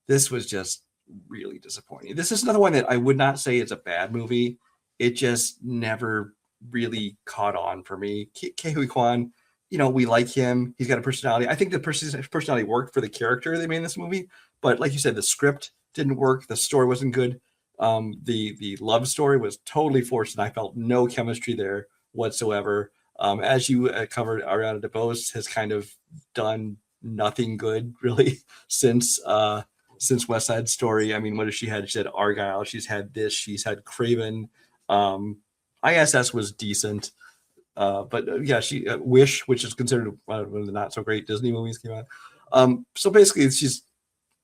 this was just really disappointing. This is another one that I would not say is a bad movie. It just never really caught on for me. Ke Huy Quan, you know, we like him. He's got a personality. I think the personality worked for the character they made in this movie. But like you said, the script didn't work. The story wasn't good. The love story was totally forced, and I felt no chemistry there whatsoever. As you covered, Ariana DeBose has kind of done nothing good really since West Side Story. I mean, what has she had? She had Argyle. She's had this. She's had Craven. ISS was decent. But yeah, she Wish, which is considered one of the not so great Disney movies, came out. So basically, she's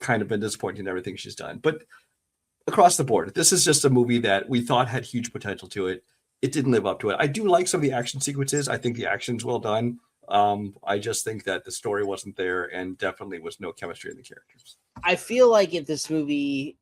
kind of been disappointing in everything she's done. But across the board, this is just a movie that we thought had huge potential to it. It didn't live up to it. I do like some of the action sequences. I think the action's well done. I just think that the story wasn't there, and definitely was no chemistry in the characters. I feel like if this movie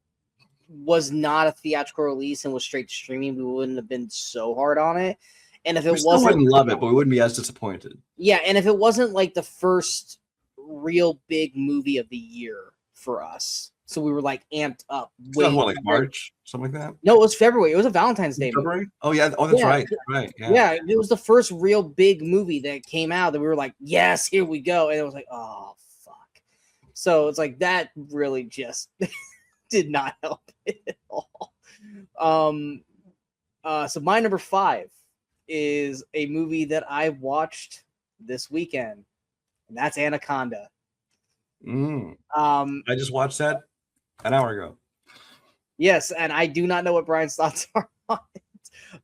was not a theatrical release and was straight to streaming, we wouldn't have been so hard on it. And if it still wasn't, wouldn't love it, but we wouldn't be as disappointed. Yeah, and if it wasn't like the first real big movie of the year for us, so we were like amped up. Like March, something like that. No, it was February. It was a Valentine's Day February. movie. Oh yeah. Oh, that's right. Right. Yeah, it was the first real big movie that came out that we were like, yes, here we go, and it was like, oh fuck. So it's like that really just did not help it at all. So my number 5 is a movie that I watched this weekend, and that's Anaconda. I just watched that an hour ago. Yes, and I do not know what Brian's thoughts are on it,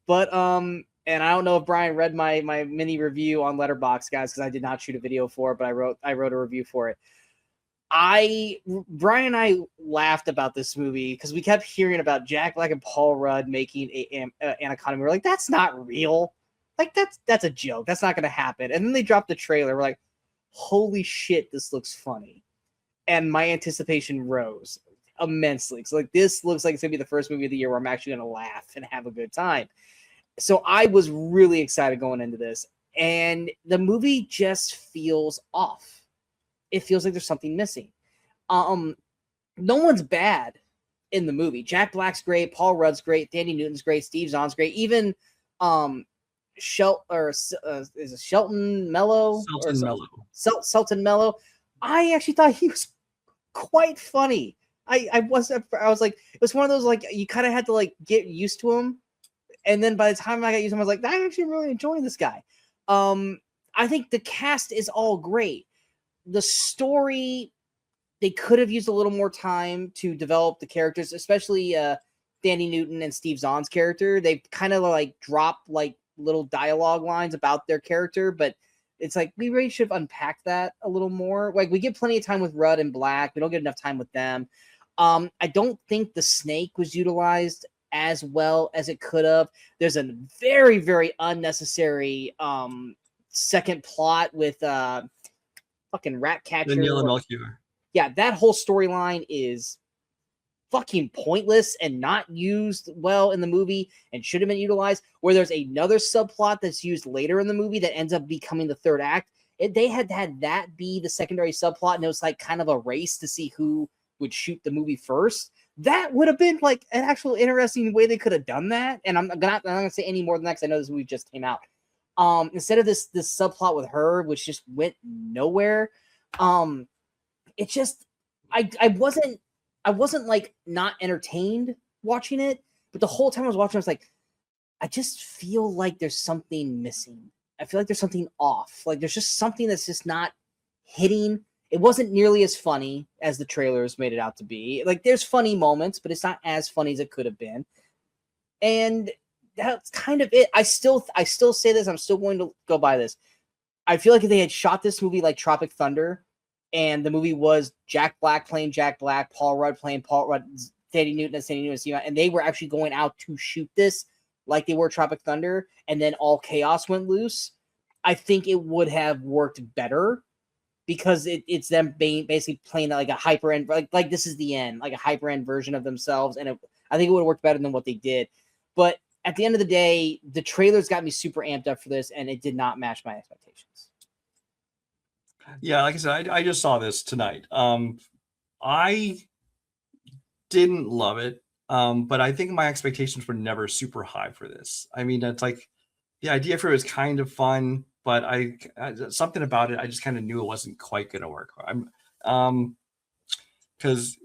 but and I don't know if Brian read my mini review on Letterboxd, guys, because I did not shoot a video for it, but I wrote a review for it. Brian and I laughed about this movie because we kept hearing about Jack Black and Paul Rudd making Anaconda. We were like, that's not real. Like that's a joke. That's not going to happen. And then they dropped the trailer. We're like, holy shit, this looks funny. And my anticipation rose immensely. So like, this looks like it's going to be the first movie of the year where I'm actually going to laugh and have a good time. So I was really excited going into this. And the movie just feels off. It feels like there's something missing. No one's bad in the movie. Jack Black's great, Paul Rudd's great, Thandie Newton's great, Steve Zahn's great. Even Shelton Mello? Selton Mello. I actually thought he was quite funny. I was like, it was one of those like you kind of had to like get used to him, and then by the time I got used to him, I was like, I'm actually really enjoying this guy. I think the cast is all great. The story, they could have used a little more time to develop the characters, especially Thandie Newton and Steve Zahn's character. They kind of like drop like little dialogue lines about their character, but it's like we really should have unpacked that a little more. Like we get plenty of time with Rudd and Black. We don't get enough time with them. I don't think the snake was utilized as well as it could have. There's a very, very unnecessary second plot with fucking Ratcatcher. Daniela Melchior. Yeah, that whole storyline is fucking pointless and not used well in the movie and should have been utilized. Where there's another subplot that's used later in the movie that ends up becoming the third act. They had that be the secondary subplot, and it was like kind of a race to see who would shoot the movie first. That would have been like an actual interesting way they could have done that. And I'm not gonna say any more than that because I know this movie just came out. Instead of this subplot with her, which just went nowhere. It just I wasn't like not entertained watching it, but the whole time I was watching, I was like, I just feel like there's something missing. I feel like there's something off. Like there's just something that's just not hitting. It wasn't nearly as funny as the trailers made it out to be. Like there's funny moments, but it's not as funny as it could have been. And that's kind of it. I still say this. I'm still going to go by this. I feel like if they had shot this movie like Tropic Thunder, and the movie was Jack Black playing Jack Black, Paul Rudd playing Paul Rudd, Thandie Newton and Thandie Newton, and they were actually going out to shoot this like they were Tropic Thunder, and then all chaos went loose, I think it would have worked better because it's them basically playing like a hyper end, like this is the end, like a hyper end version of themselves, and I think it would have worked better than what they did. But at the end of the day, the trailers got me super amped up for this, and it did not match my expectations. Yeah, like I said, I just saw this tonight. I didn't love it, but I think my expectations were never super high for this. I mean, it's like the idea for it was kind of fun, but I something about it, I just kind of knew it wasn't quite going to work. Because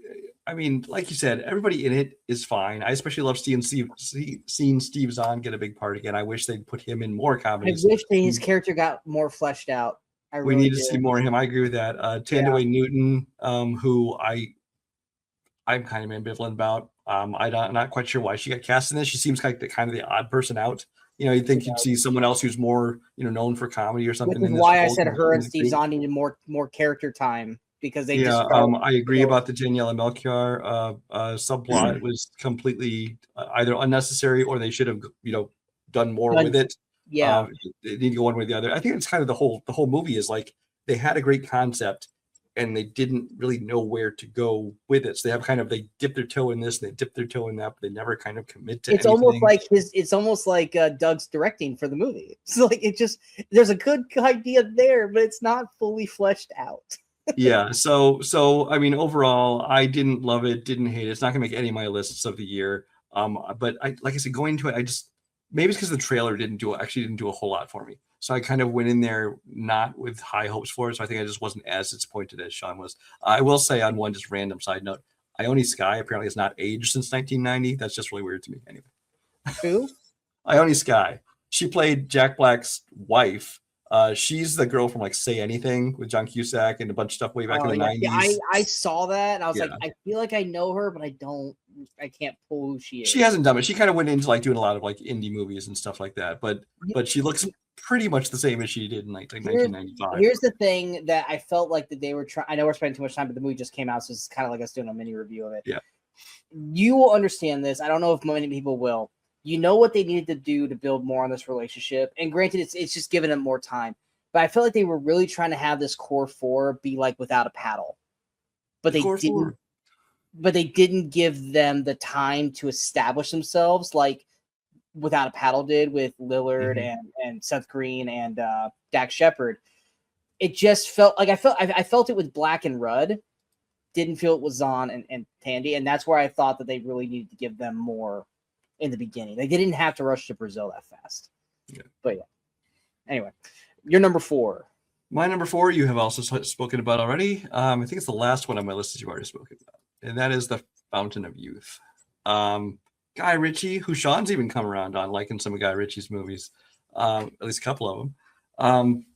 I mean, like you said, everybody in it is fine. I especially love seeing Steve Zahn get a big part again. I wish they'd put him in more I comedies. wish that his character got more fleshed out. I We really need to see more of him. I agree with that. Tandaway Newton, who I'm kind of ambivalent about. I'm not quite sure why she got cast in this. She seems like kind of the odd person out. You'd think you'd see someone else who's more, known for comedy or something. Which is why I said her and Steve Zahn needed more character time because they just. I agree about the Daniela Melchior subplot. It was completely either unnecessary or they should have, done more with it. Yeah, they need to go one way or the other. I think it's kind of the whole movie is like they had a great concept and they didn't really know where to go with it. So they dip their toe in this and they dip their toe in that, but they never kind of commit to anything. It's almost like Doug's directing for the movie. So like there's a good idea there, but it's not fully fleshed out. Yeah. So I mean, overall, I didn't love it, didn't hate it. It's not gonna make any of my lists of the year. But like I said, going into it, maybe it's because the trailer didn't do a whole lot for me. So I kind of went in there not with high hopes for it. So I think I just wasn't as disappointed as Sean was. I will say on one just random side note, Ione Skye apparently has not aged since 1990. That's just really weird to me. Anyway. Who? Ione Skye. She played Jack Black's wife. She's the girl from like Say Anything with John Cusack and a bunch of stuff way back in the 90s. Yeah, I saw that. And I was like, I feel like I know her, but I can't pull who she is. She hasn't done it. She kind of went into like doing a lot of like indie movies and stuff like that. But she looks pretty much the same as she did in like 1995. Here's the thing that I felt like that they were trying. I know we're spending too much time, but the movie just came out, so it's kind of like us doing a mini review of it. Yeah. You will understand this. I don't know if many people will. You know what they needed to do to build more on this relationship. And granted, it's just giving them more time. But I feel like they were really trying to have this core four be like Without a Paddle. But they didn't. But they didn't give them the time to establish themselves like Without a Paddle did with Lillard and Seth Green and Dax Shepard. It just felt like I felt it with Black and Rudd. Didn't feel it with Zahn and Tandy. And that's where I thought that they really needed to give them more in the beginning. Like they didn't have to rush to Brazil that fast. Yeah. But yeah. Anyway, your number 4. My number 4 you have also spoken about already. I think it's the last one on my list that you've already spoken about. And that is The Fountain of Youth. Guy Ritchie, who Sean's even come around on liking some of Guy Ritchie's movies, at least a couple of them.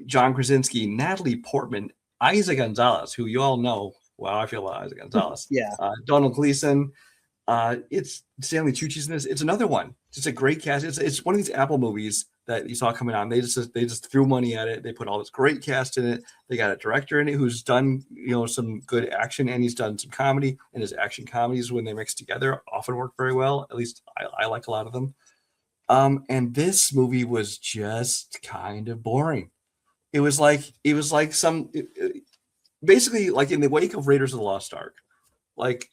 John Krasinski, Natalie Portman, Isaac Gonzalez, who you all know. Wow, I feel about Isaac Gonzalez. Yeah. Donald Gleason. It's Stanley Tucci's in this. It's another one. It's a great cast. It's one of these Apple movies that you saw coming on. They just threw money at it. They put all this great cast in it. They got a director in it who's done some good action, and he's done some comedy. And his action comedies, when they mix together, often work very well. At least I like a lot of them. And this movie was just kind of boring. It was like basically like in the wake of Raiders of the Lost Ark, like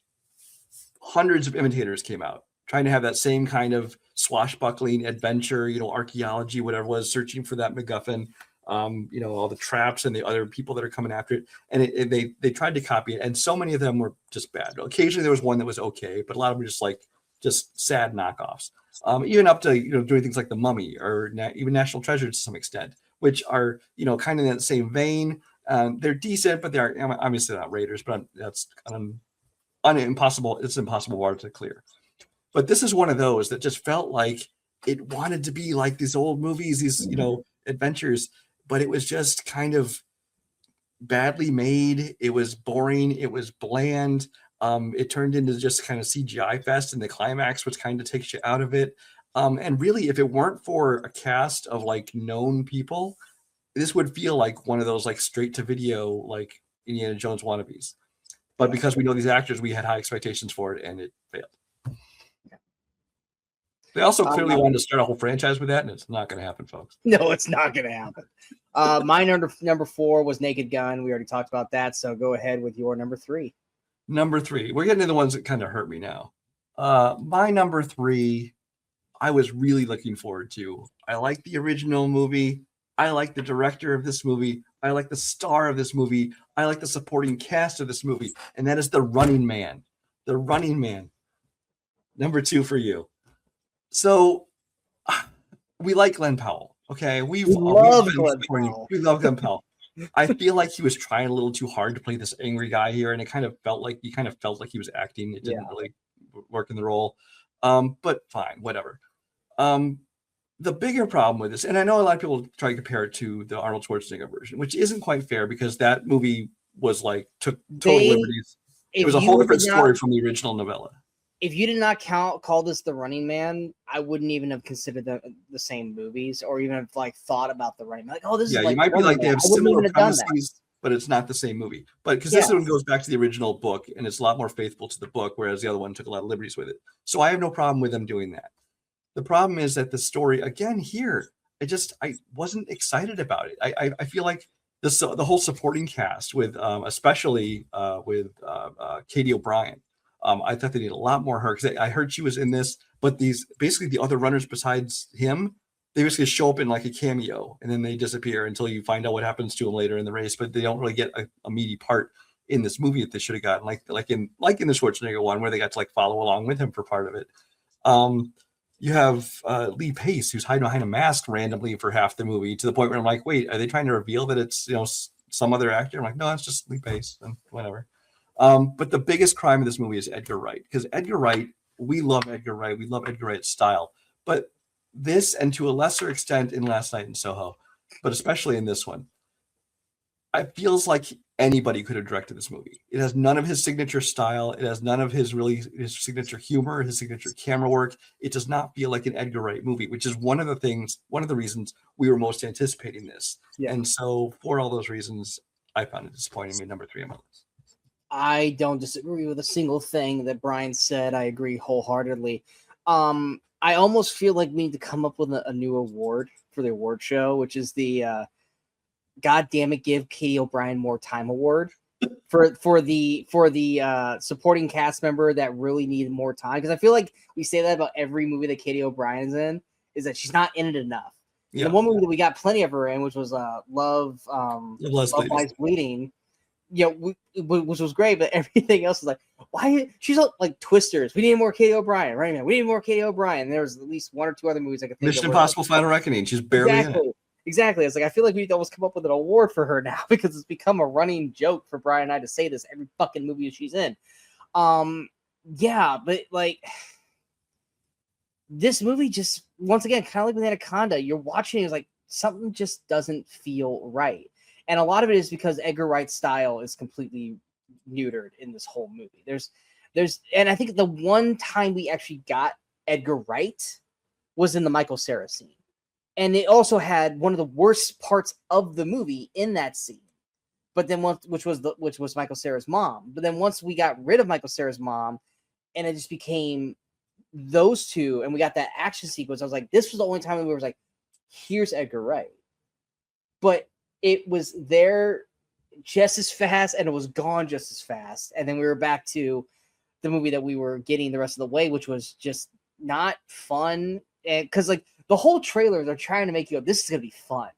hundreds of imitators came out trying to have that same kind of swashbuckling adventure, archaeology, whatever it was, searching for that MacGuffin, all the traps and the other people that are coming after it. And they tried to copy it. And so many of them were just bad. Occasionally there was one that was okay, but a lot of them were just sad knockoffs. Even up to, doing things like The Mummy or even National Treasure to some extent, which are, kind of in that same vein. They're decent, but they are obviously not Raiders, but that's impossible. It's an impossible bar to clear. But this is one of those that just felt like it wanted to be like these old movies, these, adventures, but it was just kind of badly made. It was boring. It was bland. It turned into just kind of CGI fest, and the climax, which kind of takes you out of it. And really, if it weren't for a cast of like known people, this would feel like one of those like straight to video, like Indiana Jones wannabes. But because we know these actors, we had high expectations for it, and it failed. They also clearly wanted to start a whole franchise with that, and it's not going to happen, folks. No, it's not going to happen. My number 4 was Naked Gun. We already talked about that, so go ahead with your number 3. Number 3. We're getting to the ones that kind of hurt me now. My number 3, I was really looking forward to. I like the original movie. I like the director of this movie. I like the star of this movie. I like the supporting cast of this movie, and that is The Running Man. The Running Man. Number 2 for you. So we like Glenn Powell. Okay, we love Glenn Powell. We love Glenn Powell. I feel like he was trying a little too hard to play this angry guy here, and it kind of felt like he was acting. It didn't really work in the role. But fine, whatever. The bigger problem with this, and I know a lot of people try to compare it to the Arnold Schwarzenegger version, which isn't quite fair because that movie was like took total liberties. It was a whole different story from the original novella. If you did not call this The Running Man, I wouldn't even have considered the same movies, or even have like thought about The Running Man. Like, oh, this is like you might be like they have similar premises, but it's not the same movie. But because this one goes back to the original book, and it's a lot more faithful to the book, whereas the other one took a lot of liberties with it. So I have no problem with them doing that. The problem is that the story, again, here, I wasn't excited about it. I feel like the whole supporting cast with especially with Katie O'Brien. I thought they needed a lot more her because I heard she was in this, but basically the other runners besides him, they basically show up in like a cameo and then they disappear until you find out what happens to them later in the race. But they don't really get a meaty part in this movie that they should have gotten, like in the Schwarzenegger one where they got to like follow along with him for part of it. You have Lee Pace, who's hiding behind a mask randomly for half the movie, to the point where I'm like, wait, are they trying to reveal that it's some other actor? I'm like, no, it's just Lee Pace and whatever. But the biggest crime of this movie is Edgar Wright, because Edgar Wright, we love Edgar Wright. We love Edgar Wright's style. But this, and to a lesser extent in Last Night in Soho, but especially in this one, it feels like anybody could have directed this movie. It has none of his signature style. It has none of his signature humor, his signature camera work. It does not feel like an Edgar Wright movie, which is one of the reasons we were most anticipating this. Yeah. And so for all those reasons, I found it disappointing. Me number 3 on my list. I don't disagree with a single thing that Brian said. I agree wholeheartedly. I almost feel like we need to come up with a new award for the award show, which is the God damn it, give Katie O'Brien more time award for the supporting cast member that really needed more time. Because I feel like we say that about every movie that Katie O'Brien's in, is that she's not in it enough. Yeah. The one movie that we got plenty of her in, which was Love Lies Bleeding, which was great, but everything else was like, why? She's like Twisters. We need more Katie O'Brien, right, man? We need more Katie O'Brien. There was at least 1 or 2 other movies I could think of. Mission Impossible: Final Reckoning. She's barely in it. Exactly. It's like I feel like we need to almost come up with an award for her now because it's become a running joke for Brian and I to say this every fucking movie she's in. Yeah, but like this movie just once again, kind of like with Anaconda, you're watching it's like something just doesn't feel right. And a lot of it is because Edgar Wright's style is completely neutered in this whole movie. There's and I think the one time we actually got Edgar Wright was in the Michael Cera scene. And it also had one of the worst parts of the movie in that scene. But then which was Michael Cera's mom. But then once we got rid of Michael Cera's mom and it just became those two and we got that action sequence, I was like, this was the only time we were like, here's Edgar Wright. But it was there just as fast and it was gone just as fast. And then we were back to the movie that we were getting the rest of the way, which was just not fun. And because like the whole trailer, they're trying to make you go, this is going to be fun.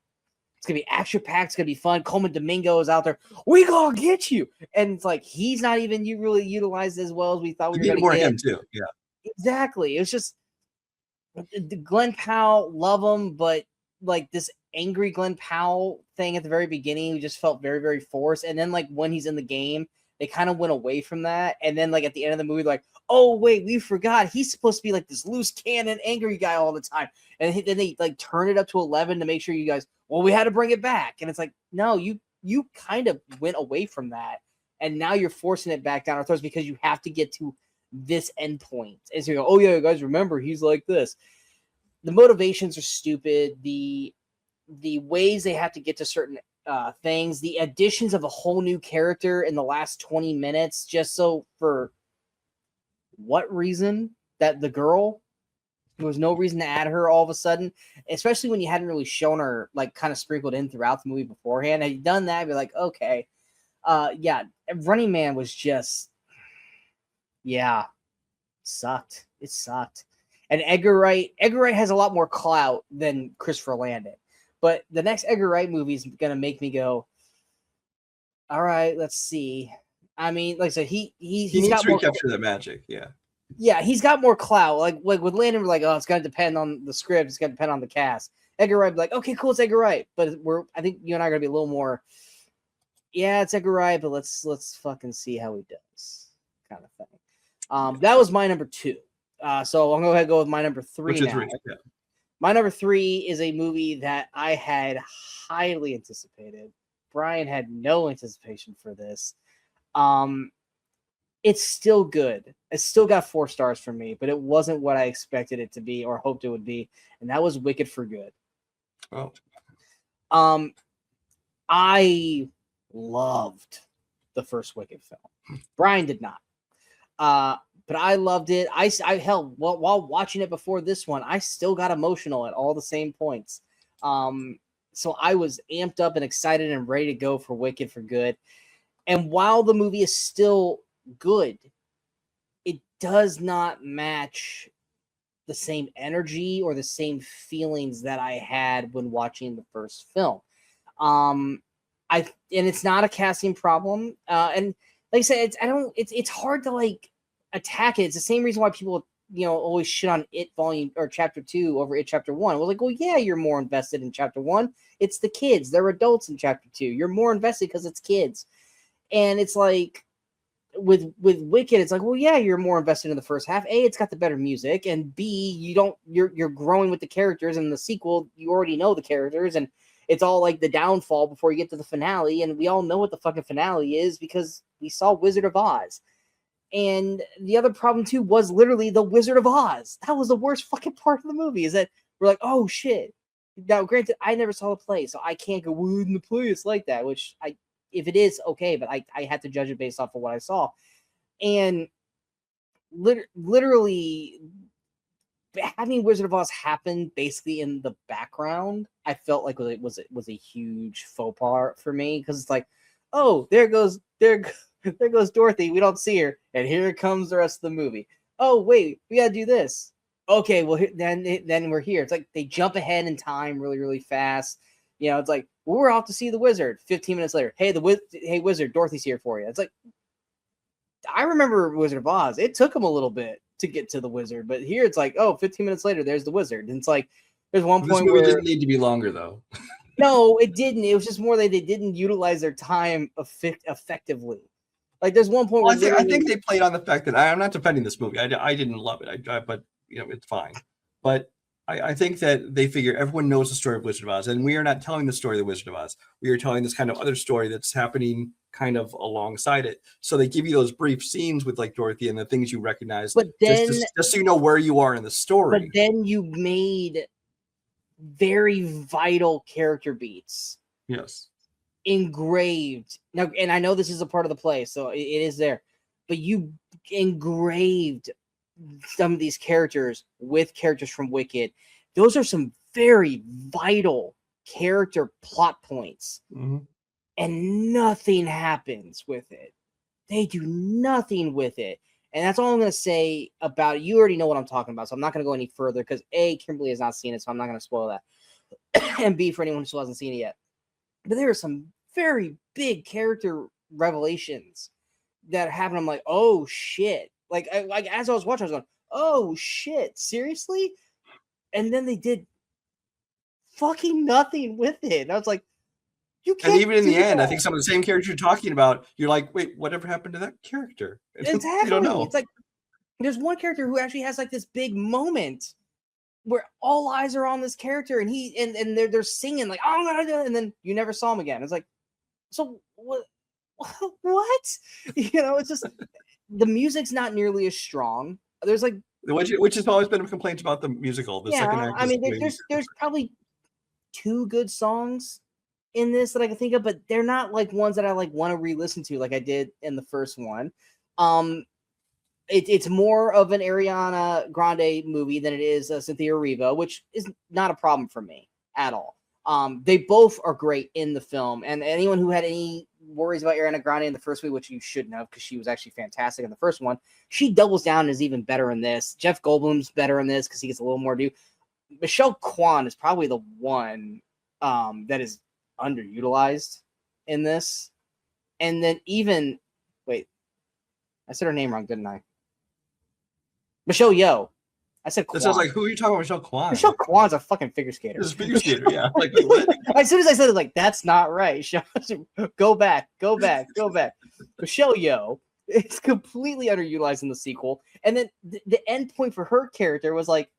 It's going to be action-packed. It's going to be fun. Coleman Domingo is out there. We going to get you. And it's like, he's not even really utilized as well as we thought we were going to get. More him too. Yeah. Exactly. It was just Glenn Powell, love him, but like this angry Glenn Powell thing at the very beginning, we just felt very, very forced. And then like when he's in the game, they kind of went away from that. And then like at the end of the movie, like, oh wait, we forgot he's supposed to be like this loose cannon, angry guy all the time. And then they like turn it up to 11 to make sure you guys, well, we had to bring it back. And it's like, no, you kind of went away from that. And now you're forcing it back down our throats because you have to get to this endpoint. And so you go, oh yeah, guys, remember he's like this. The motivations are stupid. The ways they have to get to certain things, the additions of a whole new character in the last 20 minutes, just so for what reason? That the girl, there was no reason to add her all of a sudden, especially when you hadn't really shown her like kind of sprinkled in throughout the movie beforehand. Had you done that, I'd be like, okay. Yeah, Running Man was just, yeah, sucked. It sucked. And Edgar Wright has a lot more clout than Christopher Landon. But the next Edgar Wright movie is going to make me go, all right, let's see. I mean, like I said, he needs got to recapture that magic. Yeah. Yeah, he's got more clout. Like with Landon, we're like, oh, it's going to depend on the script. It's going to depend on the cast. Edgar Wright, like, okay, cool, it's Edgar Wright, but I think you and I are gonna be a little more, yeah, it's Edgar Wright, but let's fucking see how he does, kind of thing. That was my number 2. So I'm gonna go ahead and go with my number 3 now. Yeah. My number 3 is a movie that I had highly anticipated. Brian had no anticipation for this. It's still good. It still got 4 stars from me, but it wasn't what I expected it to be or hoped it would be, and that was Wicked for Good. Oh. I loved the first Wicked film. Brian did not. But I loved it. I held while watching it before this one, I still got emotional at all the same points. So I was amped up and excited and ready to go for Wicked for Good. And while the movie is still good, it does not match the same energy or the same feelings that I had when watching the first film. And it's not a casting problem. And like I said, it's hard to like attack it. It's the same reason why people, always shit on It Volume or Chapter 2 over It Chapter 1. Well, like, well, yeah, you're more invested in Chapter 1. It's the kids. They're adults in Chapter 2. You're more invested because it's kids. And it's like with Wicked, it's like, well, yeah, you're more invested in the first half. A, it's got the better music, and B, you're growing with the characters. And the sequel, you already know the characters, and it's all like the downfall before you get to the finale. And we all know what the fucking finale is because we saw Wizard of Oz. And the other problem too was literally the Wizard of Oz. That was the worst fucking part of the movie, is that we're like, oh shit. Now, granted, I never saw the play, so I can't go, well, in the play it's like that, which if it is, okay, but I had to judge it based off of what I saw. And literally having Wizard of Oz happen basically in the background, I felt like it was a huge faux pas for me, because it's like, oh, there goes Dorothy. We don't see her, and here comes the rest of the movie. Oh wait, we gotta do this. Okay, well then we're here. It's like they jump ahead in time really, really fast. It's like, well, we're off to see the wizard. 15 minutes later, hey wizard, Dorothy's here for you. It's like, I remember Wizard of Oz. It took them a little bit to get to the wizard, but here it's like, oh, 15 minutes later, there's the wizard. And it's like, there's one point where it didn't need to be longer though. No, it didn't. It was just more that they didn't utilize their time effectively. Like, there's one point where I think they played on the fact that I'm not defending this movie. I didn't love it. But it's fine. But I think that they figure everyone knows the story of Wizard of Oz, and we are not telling the story of the Wizard of Oz. We are telling this kind of other story that's happening kind of alongside it. So they give you those brief scenes with like Dorothy and the things you recognize, but then, just so you know where you are in the story. But then you made very vital character beats. Yes. Engraved. Now, and I know this is a part of the play, so it is there, but you engraved some of these characters with characters from Wicked. Those are some very vital character plot points. Mm-hmm. And nothing happens with it. They do nothing with it. And that's all I'm going to say about it. You already know what I'm talking about, so I'm not going to go any further because A, Kimberly has not seen it, so I'm not going to spoil that. And B, for anyone who still hasn't seen it yet. But there are some very big character revelations that happen. I'm like, oh, shit. Like as I was watching, I was going, oh, shit, seriously? And then they did fucking nothing with it. And I was like, you can't. And even in the end, that. I think some of the same characters you're talking about, you're like, wait, whatever happened to that character? Exactly. You don't know. It's like, there's one character who actually has like this big moment where all eyes are on this character, and they're singing like, oh, I'm gonna do it, and then you never saw him again. It's like, so what? It's just the music's not nearly as strong. There's like, which has always been a complaint about the musical. The second act. I mean, there's probably 2 good songs in this that I can think of, but they're not like ones that I like want to re-listen to like I did in the first one. It's more of an Ariana Grande movie than it is Cynthia Erivo, which is not a problem for me at all. They both are great in the film, and anyone who had any worries about Ariana Grande in the first movie, which you shouldn't have because she was actually fantastic in the first one, she doubles down and is even better in this. Jeff Goldblum's better in this because he gets a little more due. Michelle Kwan is probably the one that is underutilized in this. And then wait, I said her name wrong, didn't I? Michelle Yeoh I said Kwan. That sounds like, who are you talking about? Michelle Kwan. Michelle Kwan's a fucking figure skater. This is a figure skater, yeah. Like, wait, what? As soon as I said it, like, that's not right. Go back. Michelle Yeoh is completely underutilized in the sequel. And then the end point for her character was like,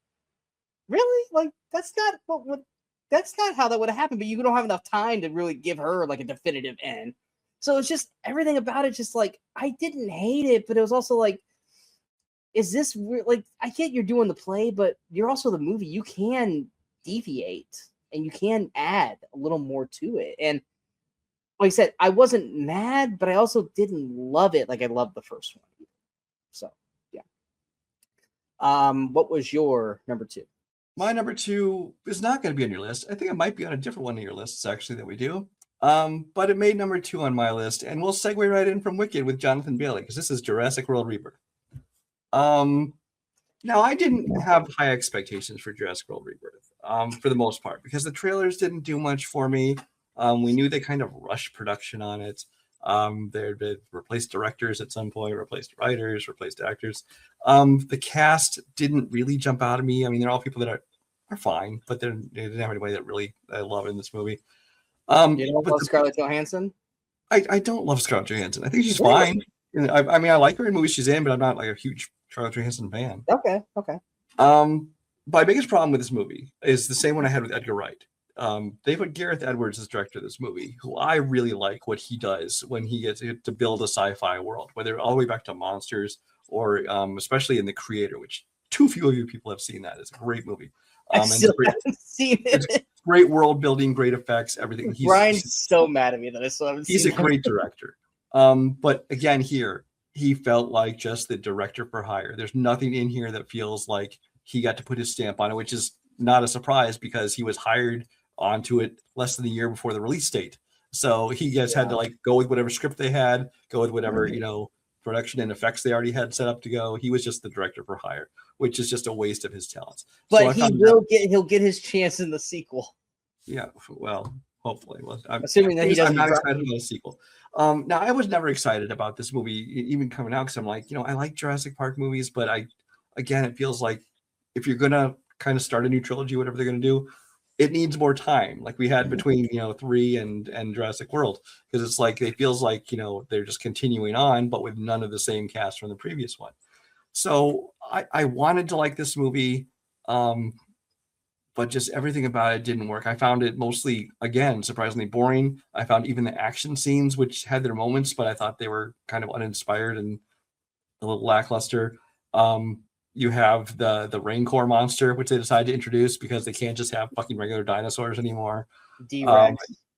really? Like, that's not how that would have happened, but you don't have enough time to really give her like a definitive end. So it's just everything about it, just like, I didn't hate it, but it was also like, is this like, I get you're doing the play, but you're also the movie. You can deviate and you can add a little more to it. And like I said, I wasn't mad, but I also didn't love it like I loved the first one. So yeah. What was your number 2? My number 2 is not going to be on your list. I think it might be on a different one of your lists, actually, that we do. But it made number 2 on my list, and we'll segue right in from Wicked with Jonathan Bailey, because this is Jurassic World Rebirth. Now, I didn't have high expectations for Jurassic World Rebirth, for the most part, because the trailers didn't do much for me. We knew they kind of rushed production on it. They replaced directors at some point, replaced writers, replaced actors. The cast didn't really jump out at me. I mean, they're all people that are fine, but they didn't have anybody that really I love in this movie. You don't love Scarlett Johansson? I don't love Scarlett Johansson. I think she's fine. I mean, I like her in movies she's in, but I'm not like a huge Scarlett Johansson fan. Okay. My biggest problem with this movie is the same one I had with Edgar Wright. They put Gareth Edwards as director of this movie, who I really like what he does when he gets to build a sci-fi world, whether all the way back to Monsters or especially in The Creator, which too few of you people have seen that. It's a great movie. I still haven't seen it. It's great world building, great effects, everything. Brian's so mad at me that I still haven't seen it. He's a great director. But again, here, he felt like just the director for hire. There's nothing in here that feels like he got to put his stamp on it, which is not a surprise because he was hired onto it less than a year before the release date. So he just had to like go with whatever script they had, go with whatever, production and effects they already had set up to go. He was just the director for hire, which is just a waste of his talents. But so he'll get his chance in the sequel. Yeah, well, hopefully. Well, assuming that he doesn't. I'm not excited about the sequel. Now I was never excited about this movie even coming out because I'm like, I like Jurassic Park movies, but it feels like if you're gonna kind of start a new trilogy, whatever they're gonna do, it needs more time, like we had between 3 and Jurassic World, because it's like it feels like they're just continuing on, but with none of the same cast from the previous one. So I wanted to like this movie, but just everything about it didn't work. I found it mostly, again, surprisingly boring. I found even the action scenes, which had their moments, but I thought they were kind of uninspired and a little lackluster. You have the Rancor monster, which they decided to introduce because they can't just have fucking regular dinosaurs anymore.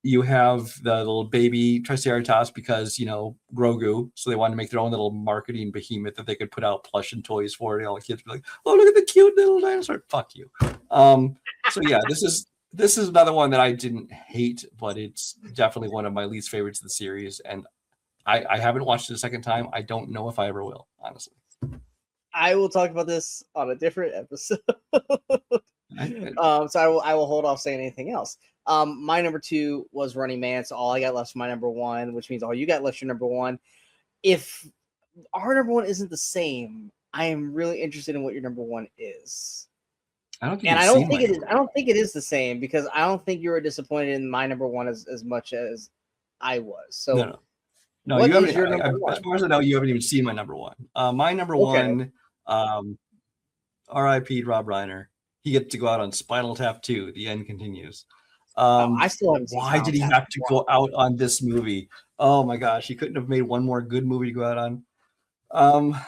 You have the little baby Triceratops because, Grogu. So they wanted to make their own little marketing behemoth that they could put out plush and toys for. And all the kids be like, oh, look at the cute little dinosaur. Fuck you. So yeah, this is another one that I didn't hate, but it's definitely one of my least favorites of the series. And I haven't watched it a second time. I don't know if I ever will, honestly. I will talk about this on a different episode. So I will hold off saying anything else. My number 2 was Running Man, so all I got left is my number 1, which means all you got left your number 1. If our number 1 isn't the same, I am really interested in what your number 1 is. I don't think it is. I don't think it is the same because I don't think you were disappointed in my number 1 as much as I was. So no, you haven't. As far as I know, you haven't even seen my number 1. My number 1. R.I.P. Rob Reiner. He gets to go out on Spinal Tap 2. The end continues. I still haven't seen why did he have to go out on this movie? Oh my gosh, he couldn't have made one more good movie to go out on.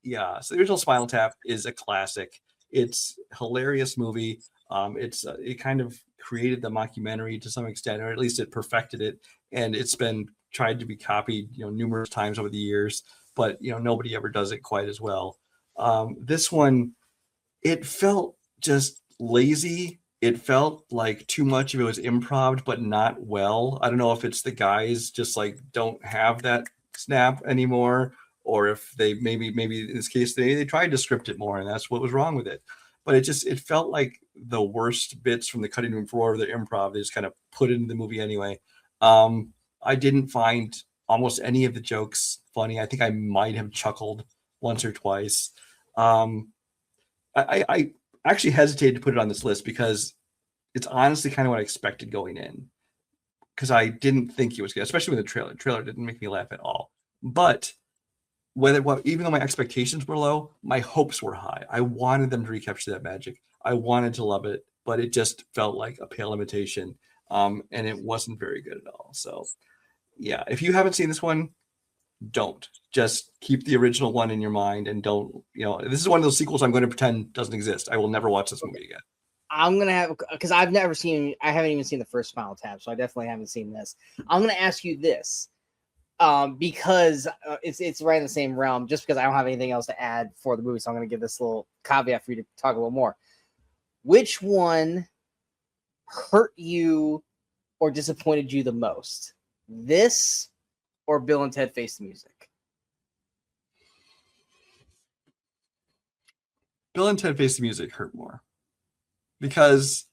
Yeah, so the original Spinal Tap is a classic. It's a hilarious movie. It kind of created the mockumentary to some extent, or at least it perfected it, and it's been tried to be copied, numerous times over the years, but nobody ever does it quite as well. This one, it felt just lazy. It felt like too much of it was improv, but not well. I don't know if it's the guys just like don't have that snap anymore, or if they maybe in this case they tried to script it more, and that's what was wrong with it. But it felt like the worst bits from the cutting room floor of the improv. They just kind of put it in the movie anyway. I didn't find almost any of the jokes funny. I think I might have chuckled once or twice. I actually hesitated to put it on this list because it's honestly kind of what I expected going in. Because I didn't think he was good, especially with the trailer. The trailer didn't make me laugh at all. But even though my expectations were low, my hopes were high. I wanted them to recapture that magic. I wanted to love it, but it just felt like a pale imitation, and it wasn't very good at all. So, yeah, if you haven't seen this one, don't. Just keep the original one in your mind and don't. This is one of those sequels I'm going to pretend doesn't exist. I will never watch this movie again. I'm gonna have, because I haven't even seen the first Final Tab, so I definitely haven't seen this. I'm gonna ask you this, because it's right in the same realm. Just because I don't have anything else to add for the movie, so I'm gonna give this little caveat for you to talk a little more. Which one hurt you or disappointed you the most? This or Bill and Ted Face the Music? Bill and Ted Face the Music hurt more. Because,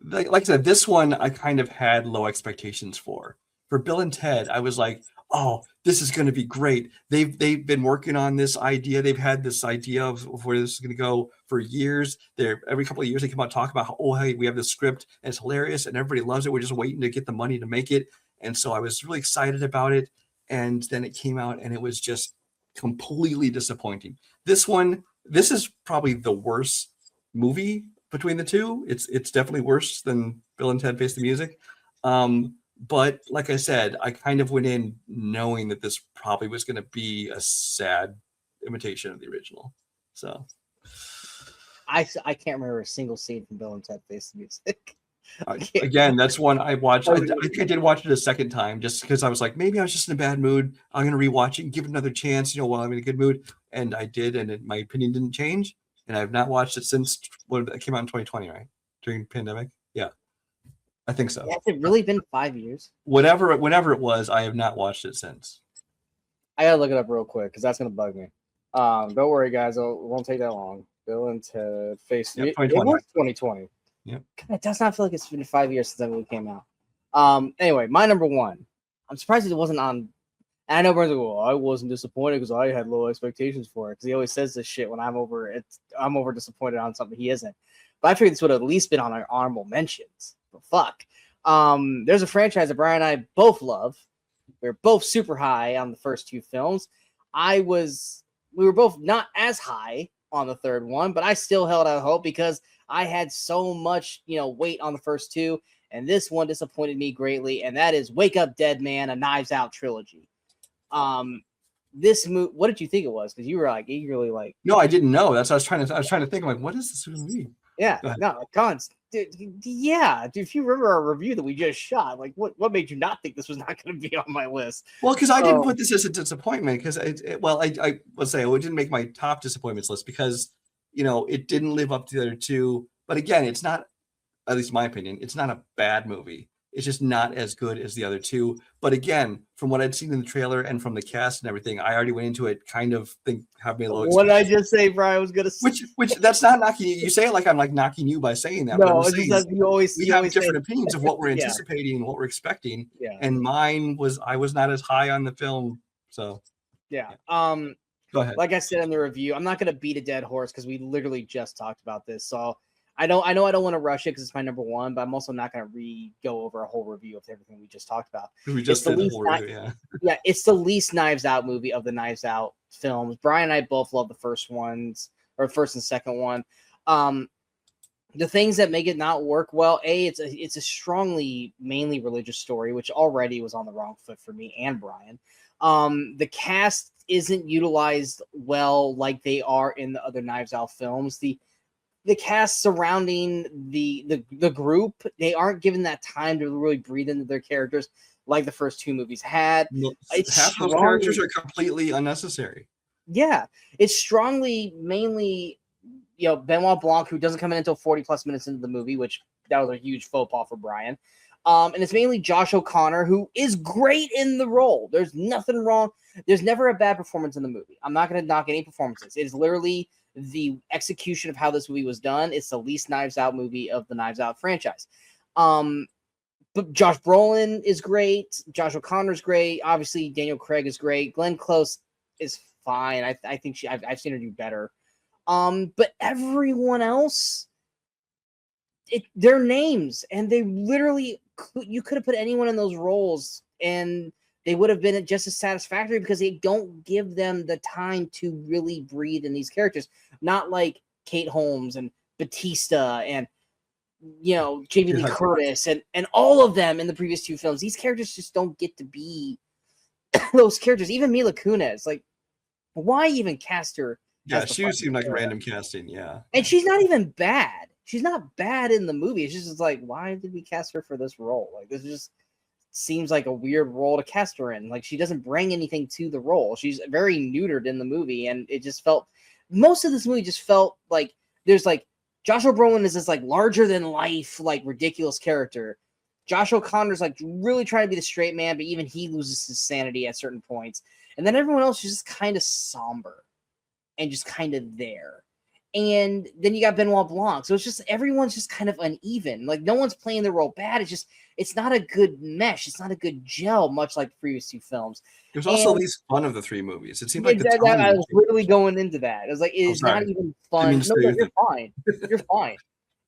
like I said, this one I kind of had low expectations for. For Bill and Ted, I was like, "Oh, this is going to be great." They've been working on this idea. They've had this idea of where this is going to go for years. Every couple of years they come out talk about how, "Oh, hey, we have this script and it's hilarious and everybody loves it. We're just waiting to get the money to make it." And so I was really excited about it. And then it came out and it was just completely disappointing. This is probably the worst movie between the two. It's definitely worse than Bill and Ted Face the Music. But like I said, I kind of went in knowing that this probably was going to be a sad imitation of the original. So I can't remember a single scene from Bill and Ted Face the Music. Again, that's one I watched. I think I did watch it a second time just because I was like, maybe I was just in a bad mood. I'm going to rewatch it and give it another chance, while I'm in a good mood. And I did, and my opinion didn't change. And I've not watched it since it came out in 2020, right? During the pandemic. Yeah, I think so. Has it really been 5 years? Whenever it was, I have not watched it since. I gotta look it up real quick because that's gonna bug me. Don't worry, guys. It won't take that long. Bill and Ted Face the Music. It was 2020. Yeah. It does not feel like it's been 5 years since that movie came out. Anyway, my number one. I'm surprised it wasn't on. And I know Brian's like, well, I wasn't disappointed because I had low expectations for it. Because he always says this shit when I'm over disappointed on something he isn't. But I figured this would have at least been on our honorable mentions. But fuck. There's a franchise that Brian and I both love. We were both super high on the first two films. We were both not as high on the third one, but I still held out hope because I had so much, weight on the first two, and this one disappointed me greatly, and that is Wake Up Dead Man, a Knives Out trilogy. This movie, what did you think it was? Because you were like eagerly like. No, I didn't know. That's what I was trying to think. I'm like, what is this movie? Yeah, no, Cons. Dude, yeah, dude, if you remember our review that we just shot, like what made you not think this was not going to be on my list? Well, because I didn't put this as a disappointment because I would say it didn't make my top disappointments list because it didn't live up to the other two. But again, it's not, at least in my opinion, it's not a bad movie. It's just not as good as the other two. But again, from what I'd seen in the trailer and from the cast and everything, I already went into it kind of having a low. What did I just say, Brian? I was gonna say. Which that's not knocking you. You say it like I'm like knocking you by saying that. No, it's just that we have different opinions of what we're anticipating and what we're expecting. Yeah. And mine was I was not as high on the film. So yeah. Go ahead. Like I said in the review, I'm not gonna beat a dead horse because we literally just talked about this. So I know I don't want to rush it because it's my number one, but I'm also not going to go over a whole review of everything we just talked about. We just did the whole review, yeah, it's the least Knives Out movie of the Knives Out films. Brian and I both love the first and second one. The things that make it not work well, it's a strongly mainly religious story, which already was on the wrong foot for me and Brian. The cast isn't utilized well like they are in the other Knives Out films. The cast surrounding the group, they aren't given that time to really breathe into their characters like the first two movies had. Half those characters are completely unnecessary. Yeah, it's strongly mainly Benoit Blanc, who doesn't come in until 40 plus minutes into the movie, which that was a huge faux pas for Brian. And it's mainly Josh O'Connor, who is great in the role. There's nothing wrong. There's never a bad performance in the movie. I'm not going to knock any performances. It is literally the execution of how this movie was done. It's the least Knives Out movie of the Knives Out franchise. But Josh Brolin is great. Josh O'Connor's great. Obviously, Daniel Craig is great. Glenn Close is fine. I think I've seen her do better. But everyone else, their names, and they literally, you could have put anyone in those roles and they would have been just as satisfactory, because they don't give them the time to really breathe in these characters. Not like Kate Holmes and Batista and, you know, Jamie Lee Curtis and all of them in the previous two films. These characters just don't get to be those characters. Even Mila Kunis, like, why even cast her? Yeah, she seemed like random casting. Yeah, and she's not even bad. She's not bad in the movie. It's just like, why did we cast her for this role? Like, this just seems like a weird role to cast her in. Like, she doesn't bring anything to the role. She's very neutered in the movie, and it just felt, most of this movie just felt like there's like, Joshua Brolin is this like larger than life, like ridiculous character. Josh O'Connor's like really trying to be the straight man, but even he loses his sanity at certain points. And then everyone else is just kind of somber and just kind of there. And then you got Benoit Blanc. So it's just, everyone's just kind of uneven. Like, no one's playing the role bad. It's just, it's not a good mesh. It's not a good gel, much like the previous two films. It was also the least fun of the three movies. It seemed like I was literally going into that. It was like, it's not even fun. No, you're fine. You're fine.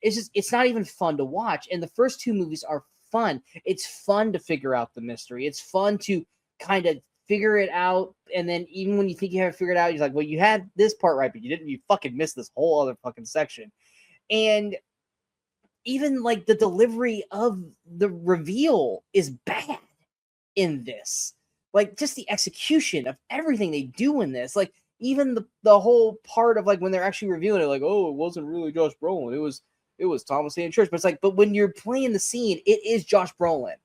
It's just, it's not even fun to watch. And the first two movies are fun. It's fun to figure out the mystery. It's fun to kind of figure it out, and then even when you think you have it figured out, you're like, well, you had this part right, but you didn't. You fucking missed this whole other fucking section. And even like the delivery of the reveal is bad in this. Like, just the execution of everything they do in this. Like, even the whole part of like when they're actually reviewing it, like, oh, it wasn't really Josh Brolin. It was Thomas Hayden Church. But it's like, but when you're playing the scene, it is Josh Brolin.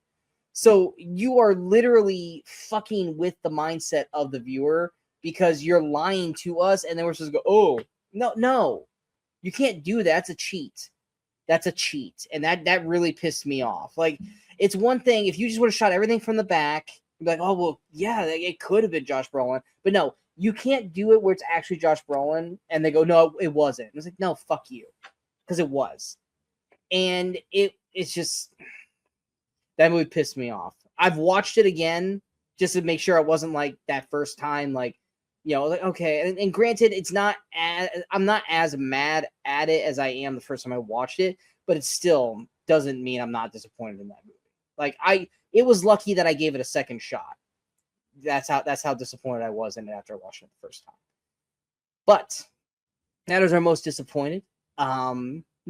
So you are literally fucking with the mindset of the viewer, because you're lying to us, and then we're supposed to go, oh, no, you can't do that. That's a cheat. That's a cheat. And that really pissed me off. Like, it's one thing if you just would have shot everything from the back, you'd be like, oh, well, yeah, it could have been Josh Brolin. But no, you can't do it where it's actually Josh Brolin, and they go, no, it wasn't. And it's like, no, fuck you. Because it was. And it's just... that movie pissed me off. I've watched it again just to make sure I wasn't like that first time, like, you know, like, okay. And granted, it's not I'm not as mad at it as I am the first time I watched it, but it still doesn't mean I'm not disappointed in that movie. Like, it was lucky that I gave it a second shot. That's how disappointed I was in it after watching it the first time. But that is our most disappointed.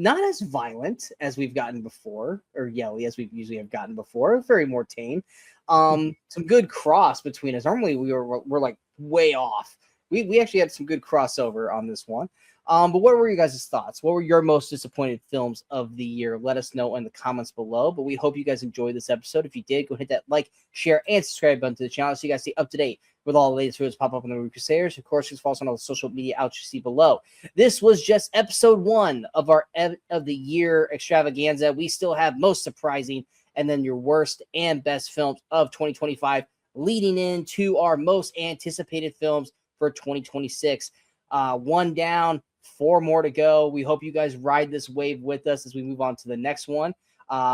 Not as violent as we've gotten before, or yelly as we usually have gotten before. Very more tame. Some good cross between us. Normally we're like way off. We actually had some good crossover on this one. But what were you guys' thoughts? What were your most disappointed films of the year? Let us know in the comments below. But we hope you guys enjoyed this episode. If you did, go hit that like, share, and subscribe button to the channel so you guys stay up to date with all the latest videos pop up on the Movie Crusaders. Of course, just follow us on all the social media outlets you see below. This was just episode 1 of our of the year extravaganza. We still have most surprising and then your worst and best films of 2025, leading into our most anticipated films for 2026. 1 down, 4 more to go. We hope you guys ride this wave with us as we move on to the next one.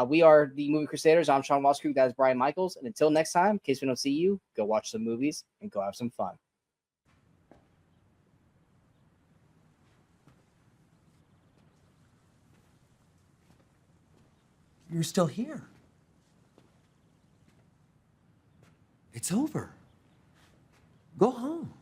We are the Movie Crusaders. I'm Sean Moskrew. That is Brian Michaels. And until next time, in case we don't see you, go watch some movies and go have some fun. You're still here. It's over. Go home.